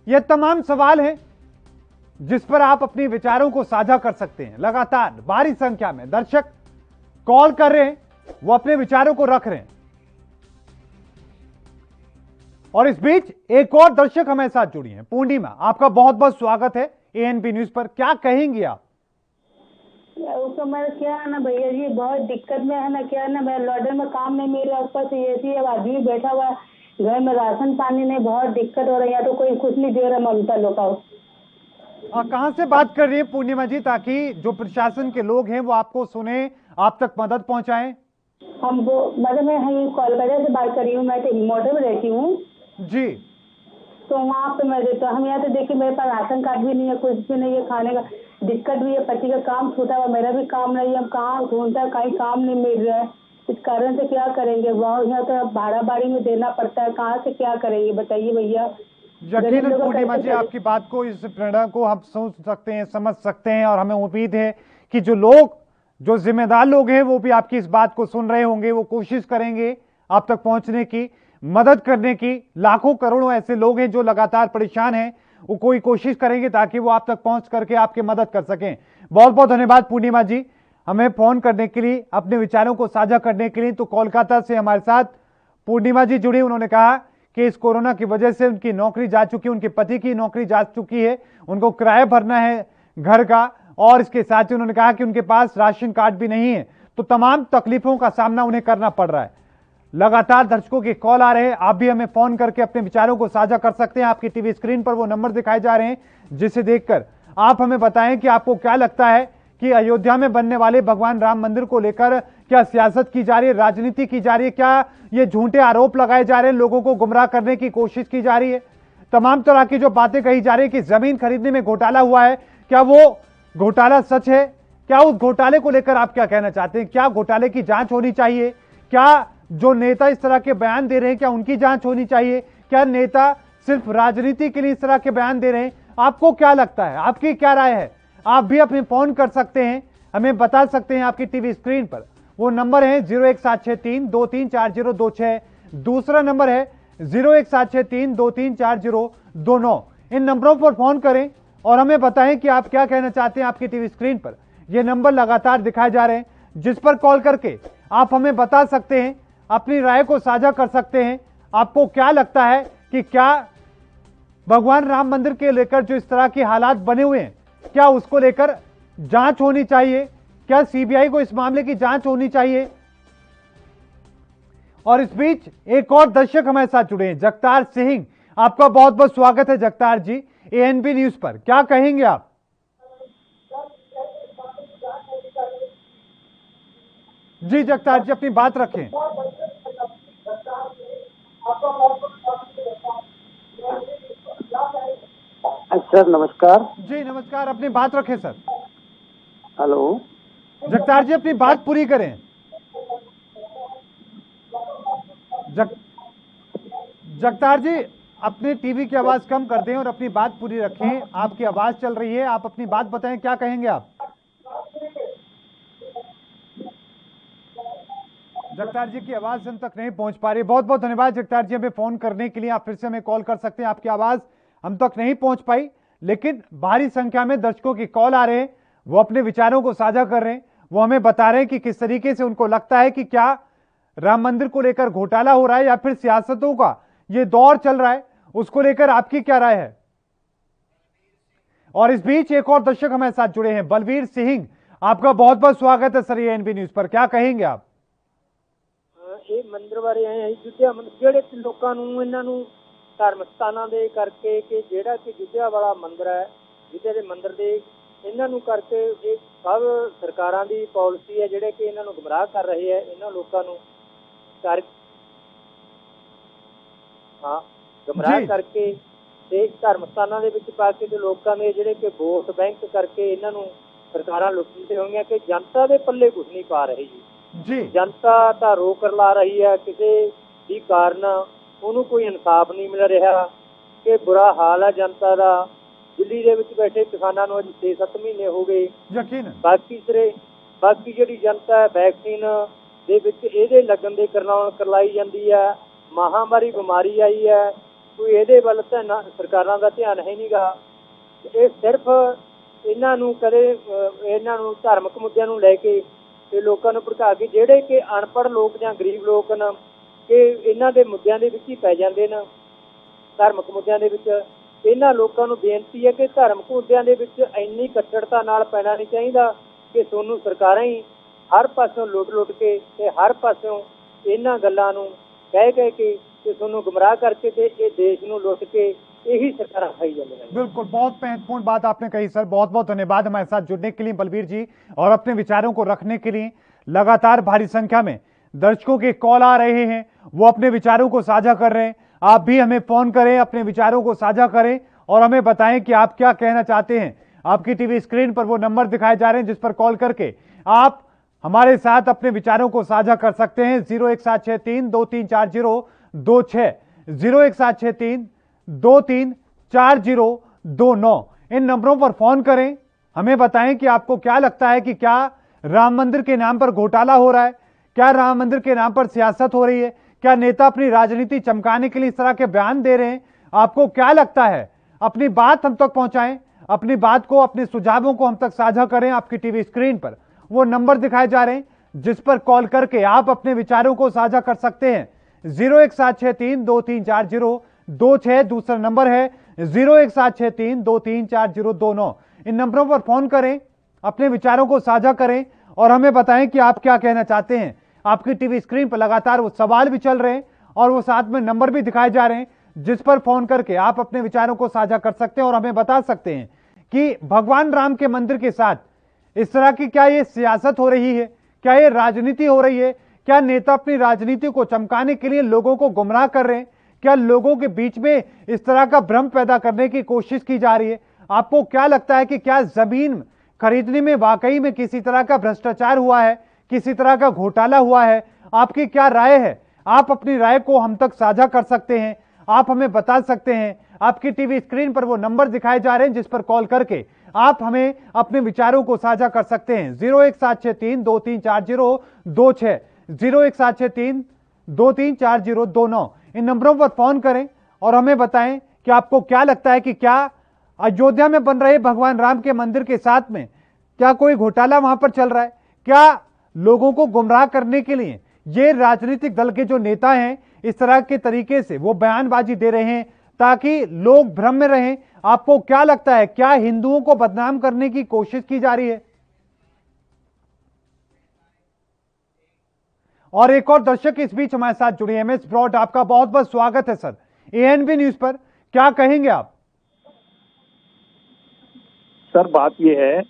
ये तमाम सवाल हैं जिस पर आप अपने विचारों को साझा कर सकते हैं। लगातार भारी संख्या में दर्शक कॉल कर रहे हैं, वो अपने विचारों को रख रहे हैं। और इस बीच एक और दर्शक हमारे साथ जुड़ी हैं, पूर्णिमा। आपका बहुत बहुत स्वागत है एएनबी न्यूज पर। क्या कहेंगी आप? उसको मैं क्या है ना भैया जी, बहुत दिक्कत में है ना, क्या है ना, मैं लॉकडाउन में काम नहीं मिल रहा, ऊपर से ऐसी आदमी बैठा हुआ है, घर में राशन पानी नहीं, बहुत दिक्कत हो रही है, तो कोई कुछ नहीं दे रहा ममता लोग। कहाँ से बात कर रही है पूर्णिमा जी, ताकि जो प्रशासन के लोग हैं वो आपको सुने, आप तक मदद पहुंचाएं? हम वो मतलब मैं कोलकाता से बात कर रही हूँ, मैं मोटर में रहती हूँ जी। तो वहाँ पे मैं रहता हूँ। हम यहाँ तो देखिए मेरे पास राशन कार्ड भी नहीं है, कुछ भी नहीं है, खाने का दिक्कत भी है, पति का काम छूटा हुआ, मेरा भी काम नहीं है, हम कहाँ ढूंढता है, कहीं काम नहीं मिल रहा है, इस कारण से क्या करेंगे? बहुत यहाँ तो भाड़ा बाड़ी में देना पड़ता है, कहाँ से क्या करेंगे बताइए भैया। यकीनन पूर्णिमा जी आपकी बात को, इस प्रेरणा को हम सोच सकते हैं, समझ सकते हैं, और हमें उम्मीद है कि जो लोग, जो जिम्मेदार लोग हैं वो भी आपकी इस बात को सुन रहे होंगे, वो कोशिश करेंगे आप तक पहुंचने की, मदद करने की। लाखों करोड़ों ऐसे लोग हैं जो लगातार परेशान हैं, वो कोई कोशिश करेंगे ताकि वो आप तक पहुंच करके आपकी मदद कर सकें। बहुत बहुत धन्यवाद पूर्णिमा जी हमें फोन करने के लिए, अपने विचारों को साझा करने के लिए। तो कोलकाता से हमारे साथ पूर्णिमा जी जुड़ी, उन्होंने कहा कि इस कोरोना की वजह से उनकी नौकरी जा चुकी है, उनके पति की नौकरी जा चुकी है, उनको किराया भरना है घर का, और इसके साथ ही उन्होंने कहा कि उनके पास राशन कार्ड भी नहीं है, तो तमाम तकलीफों का सामना उन्हें करना पड़ रहा है। लगातार दर्शकों के कॉल आ रहे हैं, आप भी हमें फोन करके अपने विचारों को साझा कर सकते हैं। आपकी टीवी स्क्रीन पर वो नंबर दिखाए जा रहे हैं, जिसे देखकर आप हमें बताएं कि आपको क्या लगता है कि अयोध्या में बनने वाले भगवान राम मंदिर को लेकर क्या सियासत की जा रही है, राजनीति की जा रही है, क्या ये झूठे आरोप लगाए जा रहे हैं, लोगों को गुमराह करने की कोशिश की जा रही है, तमाम तरह की जो बातें कही जा रही है कि जमीन खरीदने में घोटाला हुआ है, क्या वो घोटाला सच है? क्या उस घोटाले को लेकर आप क्या कहना चाहते हैं? क्या घोटाले की जांच होनी चाहिए? क्या जो नेता इस तरह के बयान दे रहे हैं क्या उनकी जांच होनी चाहिए? क्या नेता सिर्फ राजनीति के लिए इस तरह के बयान दे रहे हैं? आपको क्या लगता है, आपकी क्या राय है? आप भी अपने फोन कर सकते हैं, हमें बता सकते हैं। आपकी टीवी स्क्रीन पर वो नंबर है 017632340262, दूसरा नंबर है 017632340229। इन नंबरों पर फोन करें और हमें बताएं कि आप क्या कहना चाहते हैं। आपकी टीवी स्क्रीन पर ये नंबर लगातार दिखाए जा रहे हैं, जिस पर कॉल करके आप हमें बता सकते हैं, अपनी राय को साझा कर सकते हैं। आपको क्या लगता है कि क्या भगवान राम मंदिर के लेकर जो इस तरह के हालात बने हुए हैं, क्या उसको लेकर जांच होनी चाहिए? क्या सीबीआई को इस मामले की जांच होनी चाहिए? और इस बीच एक और दर्शक हमारे साथ जुड़े हैं, जगतार सिंह। आपका बहुत बहुत स्वागत है जगतार जी एएनबी न्यूज पर। क्या कहेंगे आप? जी जगतार जी अपनी बात रखें। सर नमस्कार। जी नमस्कार, अपनी बात रखें सर। हेलो जगतार जी अपनी बात पूरी करें। जगतार जी अपने टीवी की आवाज कम कर दें और अपनी बात पूरी रखें। आपकी आवाज चल रही है, आप अपनी बात बताएं, क्या कहेंगे आप? जगतार जी की आवाज हम तक नहीं पहुंच पा रही। बहुत बहुत धन्यवाद जगतार जी हमें फोन करने के लिए। आप फिर से हमें कॉल कर सकते हैं। आपकी आवाज हम तक नहीं पहुंच पाई, लेकिन भारी संख्या में दर्शकों की कॉल आ रहे हैं, वो अपने विचारों को साझा कर रहे हैं, वो हमें बता रहे हैं कि किस तरीके से उनको लगता है कि क्या राम मंदिर को लेकर घोटाला हो रहा है या फिर सियासतों का ये दौर चल रहा है, उसको लेकर आपकी क्या राय है? और इस बीच एक और दर्शक हमारे साथ जुड़े हैं, बलवीर सिंह। आपका बहुत बहुत स्वागत है सर एएनबी न्यूज पर। क्या कहेंगे आप? ਇਹ ਮੰਦਿਰ ਬਾਰੇ ਆਏ ਅਯੁੱਧਿਆ ਜਿਹੜੇ ਲੋਕਾਂ ਨੂੰ ਇਹਨਾਂ ਨੂੰ ਧਾਰਮਿਕ ਸਥਾਨਾਂ ਦੇ ਕਰਕੇ ਕਿ ਜਿਹੜਾ ਕਿ ਅਯੁੱਧਿਆ ਵਾਲਾ ਮੰਦਿਰ ਹੈ, ਅਯੁੱਧਿਆ ਦੇ ਮੰਦਿਰ ਦੇ ਇਹਨਾਂ ਨੂੰ ਕਰਕੇ ਇਹ ਸਭ ਸਰਕਾਰਾਂ ਦੀ ਪਾਲਿਸੀ ਹੈ ਜਿਹੜੇ ਕਿ ਇਹਨਾਂ ਨੂੰ ਗੁੰਮਰਾਹ ਕਰ ਰਹੇ ਹੈ, ਇਹਨਾਂ ਲੋਕਾਂ ਨੂੰ ਗੁੰਮਰਾਹ ਕਰਕੇ ਤੇ ਧਾਰਮਿਕ ਸਥਾਨਾਂ ਦੇ ਵਿੱਚ ਪਾ ਕੇ ਤੇ ਲੋਕਾਂ ਦੇ ਜਿਹੜੇ ਕਿ ਵੋਟ ਬੈਂਕ ਕਰਕੇ ਇਹਨਾਂ ਨੂੰ ਸਰਕਾਰਾਂ ਲੁੱਟਦੇ ਹੋਈਆਂ ਕਿ ਜਨਤਾ ਦੇ ਪੱਲੇ ਕੁਝ ਨਹੀਂ ਪਾ ਰਹੀ ਜੀ। ਜਨਤਾ ਤਾਂ ਰੋਕ ਲਾ ਰਹੀ ਹੈ, ਕਿਸੇ ਵੀ ਕਾਰਨ ਉਹਨੂੰ ਕੋਈ ਇਨਸਾਫ ਨਹੀਂ ਮਿਲ ਰਿਹਾ ਕਿ ਬੁਰਾ ਹਾਲ ਹੈ ਜਨਤਾ ਦਾ। ਦਿੱਲੀ ਦੇ ਵਿੱਚ ਬੈਠੇ ਕਿਸਾਨਾਂ ਨੂੰ ਅੱਜ 6-7 ਮਹੀਨੇ ਹੋ ਗਏ। ਬਾਕੀ ਜਿਹੜੀ ਜਨਤਾ ਹੈ ਵੈਕਸੀਨ ਦੇ ਵਿੱਚ ਇਹਦੇ ਲੱਗਣ ਦੇ ਕਰਲਾਈ ਜਾਂਦੀ ਹੈ। ਮਹਾਮਾਰੀ ਬਿਮਾਰੀ ਆਈ ਹੈ, ਕੋਈ ਇਹਦੇ ਵੱਲ ਤਾਂ ਸਰਕਾਰਾਂ ਦਾ ਧਿਆਨ ਹੈ ਨਹੀਂਗਾ। ਇਹ ਸਿਰਫ ਇਹਨਾਂ ਨੂੰ ਕਦੇ ਇਹਨਾਂ ਨੂੰ ਧਾਰਮਿਕ ਮੁੱਦਿਆਂ ਨੂੰ ਲੈ ਕੇ ਤੇ ਲੋਕਾਂ ਨੂੰ ਭੜਕਾ ਕੇ, ਜਿਹੜੇ ਕਿ ਅਨਪੜ੍ਹ ਲੋਕ ਜਾਂ ਗਰੀਬ ਲੋਕ ਨੇ, ਕਿ ਇਹਨਾਂ ਦੇ ਮੁੱਦਿਆਂ ਦੇ ਵਿੱਚ ਹੀ ਪੈ ਜਾਂਦੇ ਨੇ। ਧਾਰਮਿਕ ਮੁੱਦਿਆਂ ਦੇ ਵਿੱਚ ਇਹਨਾਂ ਲੋਕਾਂ ਨੂੰ ਬੇਨਤੀ ਹੈ ਕਿ ਧਾਰਮਿਕ ਮੁੱਦਿਆਂ ਦੇ ਵਿੱਚ ਇੰਨੀ ਕੱਟੜਤਾ ਨਾਲ ਪੈਣਾ ਨਹੀਂ ਚਾਹੀਦਾ ਕਿ ਤੁਹਾਨੂੰ ਸਰਕਾਰਾਂ ਹੀ ਹਰ ਪਾਸਿਓਂ ਲੁੱਟ ਕੇ ਤੇ ਹਰ ਪਾਸਿਓਂ ਇਹਨਾਂ ਗੱਲਾਂ ਨੂੰ ਕਹਿ ਕੇ ਤੇ ਤੁਹਾਨੂੰ गुमराह करके ਤੇ ਇਹ देश ਨੂੰ लुट के यही सरकार खाई जाने लगी। बिल्कुल, बहुत महत्वपूर्ण बात आपने कही सर। बहुत बहुत धन्यवाद हमारे साथ जुड़ने के लिए बलबीर जी, और अपने विचारों को रखने के लिए। लगातार भारी संख्या में दर्शकों के कॉल आ रहे हैं, वो अपने विचारों को साझा कर रहे हैं। आप भी हमें फोन करें, अपने विचारों को साझा करें और हमें बताएं कि आप क्या कहना चाहते हैं। आपकी टीवी स्क्रीन पर वो नंबर दिखाए जा रहे हैं जिस पर कॉल करके आप हमारे साथ अपने विचारों को साझा कर सकते हैं। 01763234026, 01763234029, इन नंबरों पर फोन करें। हमें बताएं कि आपको क्या लगता है कि क्या राम मंदिर के नाम पर घोटाला हो रहा है, क्या राम मंदिर के नाम पर सियासत हो रही है, क्या नेता अपनी राजनीति चमकाने के लिए इस तरह के बयान दे रहे हैं। आपको क्या लगता है, अपनी बात हम तक पहुंचाएं, अपनी बात को, अपने सुझावों को हम तक साझा करें। आपकी टीवी स्क्रीन पर वो नंबर दिखाए जा रहे हैं जिस पर कॉल करके आप अपने विचारों को साझा कर सकते हैं। 01763234026, दूसरा नंबर है 01763234029। इन नंबरों पर फोन करें, अपने विचारों को साझा करें और हमें बताएं कि आप क्या कहना चाहते हैं। आपकी टीवी स्क्रीन पर लगातार वो सवाल भी चल रहे हैं और वो साथ में नंबर भी दिखाए जा रहे हैं जिस पर फोन करके आप अपने विचारों को साझा कर सकते हैं और हमें बता सकते हैं कि भगवान राम के मंदिर के साथ इस तरह की क्या ये सियासत हो रही है, क्या ये राजनीति हो रही है, क्या नेता अपनी राजनीति को चमकाने के लिए लोगों को गुमराह कर रहे हैं, क्या लोगों के बीच में इस तरह का भ्रम पैदा करने की कोशिश की जा रही है। आपको क्या लगता है कि क्या जमीन खरीदने में वाकई में किसी तरह का भ्रष्टाचार हुआ है, किसी तरह का घोटाला हुआ है। आपकी क्या राय है, आप अपनी राय को हम तक साझा कर सकते हैं, आप हमें बता सकते हैं। आपकी टीवी स्क्रीन पर वो नंबर दिखाए जा रहे हैं जिस पर कॉल करके आप हमें अपने विचारों को साझा कर सकते हैं। 01763234026, 01763234029, इन नंबरों पर फोन करें और हमें बताएं कि आपको क्या लगता है कि क्या अयोध्या में बन रहे भगवान राम के मंदिर के साथ में क्या कोई घोटाला वहां पर चल रहा है, क्या लोगों को गुमराह करने के लिए ये राजनीतिक दल के जो नेता हैं इस तरह के तरीके से वो बयानबाजी दे रहे हैं ताकि लोग भ्रम में रहें। आपको क्या लगता है, क्या हिंदुओं को बदनाम करने की कोशिश की जा रही है। और एक और दर्शक इस बीच हमारे साथ जुड़े हैं। एमएस ब्रॉड, आपका बहुत बहुत स्वागत है सर एएनबी न्यूज पर। क्या कहेंगे आप। सर बात यह है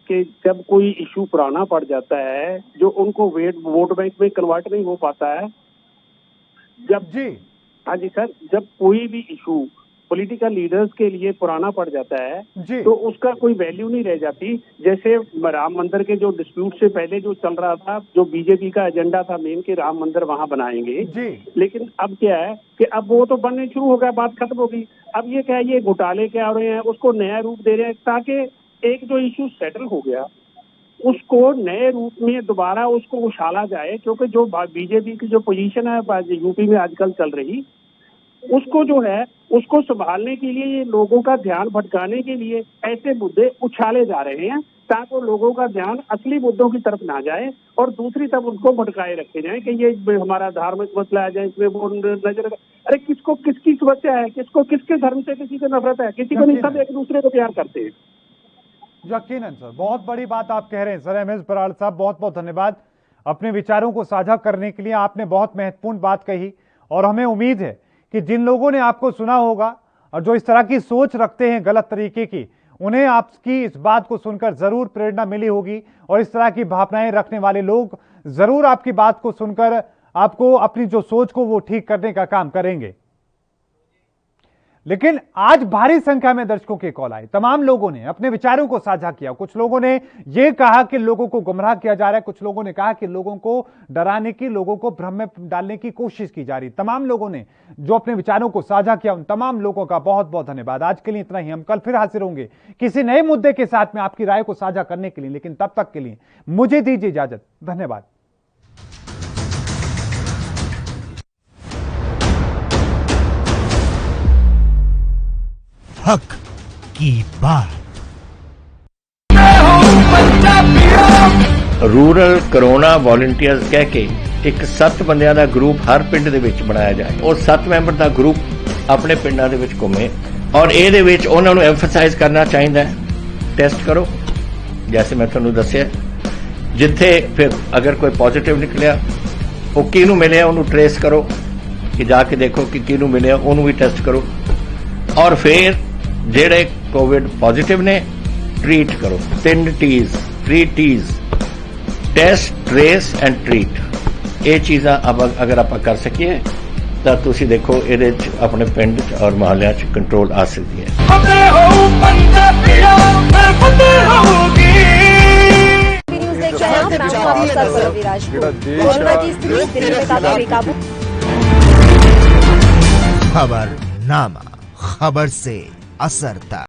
कि जब कोई इशू पुराना पड़ जाता है जो उनको वोट बैंक में कन्वर्ट नहीं हो पाता है, जब जी हाँ जी सर, जब कोई भी इशू पॉलिटिकल लीडर्स के लिए पुराना पड़ जाता है तो उसका कोई वैल्यू नहीं रह जाती। जैसे राम मंदिर के जो डिस्प्यूट से पहले जो चल रहा था, जो बीजेपी का एजेंडा था मेन के राम मंदिर वहां बनाएंगे, लेकिन अब क्या है कि अब वो तो बनने शुरू हो गया, बात खत्म हो गई। अब ये क्या है, ये घोटाले क्या हो रहे हैं, उसको नया रूप दे रहे हैं ताकि एक जो इशू सेटल हो गया उसको नए रूप में दोबारा उसको उछाला जाए। क्योंकि जो बीजेपी की जो पोजीशन है यूपी में आजकल चल रही, उसको जो है उसको संभालने के लिए ये लोगों का ध्यान भटकाने के लिए ऐसे मुद्दे उछाले जा रहे हैं ताकि लोगों का ध्यान असली मुद्दों की तरफ ना जाए और दूसरी तरफ उनको भटकाए रखे जाए कि ये हमारा धार्मिक मसला है, इसमें वो नजर। अरे किसको किसकी समस्या है, किसको किसके धर्म से किसी को नफरत है, किसी को नहीं, सब एक दूसरे को प्यार करते हैं। यकीनन सर, बहुत बड़ी बात आप कह रहे हैं सर। एमएस बराड़ साहब, बहुत बहुत धन्यवाद अपने विचारों को साझा करने के लिए। आपने बहुत महत्वपूर्ण बात कही और हमें उम्मीद है कि जिन लोगों ने आपको सुना होगा और जो इस तरह की सोच रखते हैं गलत तरीके की, उन्हें आपकी इस बात को सुनकर जरूर प्रेरणा मिली होगी और इस तरह की भावनाएं रखने वाले लोग जरूर आपकी बात को सुनकर आपको अपनी जो सोच को वो ठीक करने का काम करेंगे। लेकिन आज भारी संख्या में दर्शकों के कॉल आए, तमाम लोगों ने अपने विचारों को साझा किया। कुछ लोगों ने यह कहा कि लोगों को गुमराह किया जा रहा है, कुछ लोगों ने कहा कि लोगों को डराने की, लोगों को भ्रम में डालने की कोशिश की जा रही। तमाम लोगों ने जो अपने विचारों को साझा किया, उन तमाम लोगों का बहुत बहुत धन्यवाद। आज के लिए इतना ही, हम कल फिर हाजिर होंगे किसी नए मुद्दे के साथ में आपकी राय को साझा करने के लिए। लेकिन तब तक के लिए मुझे दीजिए इजाजत, धन्यवाद। हक की बात। रूरल कोरोना वॉलंटियर्स कह के एक 7 ਬੰਦਿਆਂ ਦਾ ਗਰੁੱਪ ਹਰ ਪਿੰਡ ਦੇ ਵਿੱਚ ਬਣਾਇਆ ਜਾਏ। ਉਹ 7 ਮੈਂਬਰ ਦਾ ਗਰੁੱਪ ਆਪਣੇ ਪਿੰਡਾਂ ਦੇ ਵਿੱਚ ਘੁੰਮੇ ਔਰ ਇਹਦੇ ਵਿੱਚ ਉਹਨਾਂ ਨੂੰ ਐਮਫਸਾਈਜ਼ ਕਰਨਾ ਚਾਹੀਦਾ ਹੈ ਟੈਸਟ ਕਰੋ, ਜੈਸੇ ਮੈਂ ਤੁਹਾਨੂੰ ਦੱਸਿਆ। ਜਿੱਥੇ ਫਿਰ ਅਗਰ ਕੋਈ ਪੋਜ਼ਿਟਿਵ ਨਿਕਲਿਆ ਉਹ ਕਿਹਨੂੰ ਮਿਲਿਆ ਉਹਨੂੰ ਟ੍ਰੇਸ ਕਰੋ ਕਿ ਜਾ ਕੇ ਦੇਖੋ ਕਿ ਕਿਹਨੂੰ ਮਿਲਿਆ, ਉਹਨੂੰ ਵੀ ਟੈਸਟ ਕਰੋ ਔਰ ਫਿਰ ਜਿਹੜੇ ਕੋਵਿਡ ਪੋਜ਼ਿਟਿਵ ਨੇ ਟ੍ਰੀਟ ਕਰੋ। 3 T's, 3 T's, test, trace and treat. ਇਹ ਚੀਜ਼ਾਂ ਅਗਰ ਆਪਾਂ ਕਰ ਸਕੀਏ ਤਾਂ ਤੁਸੀਂ ਦੇਖੋ ਇਹਦੇ 'ਚ ਆਪਣੇ ਪਿੰਡ 'ਚ ਔਰ ਮੁਹੱਲਿਆਂ 'ਚ ਕੰਟਰੋਲ ਆ ਸਕਦੀ ਹੈ। खबरनामा, खबर से असरता।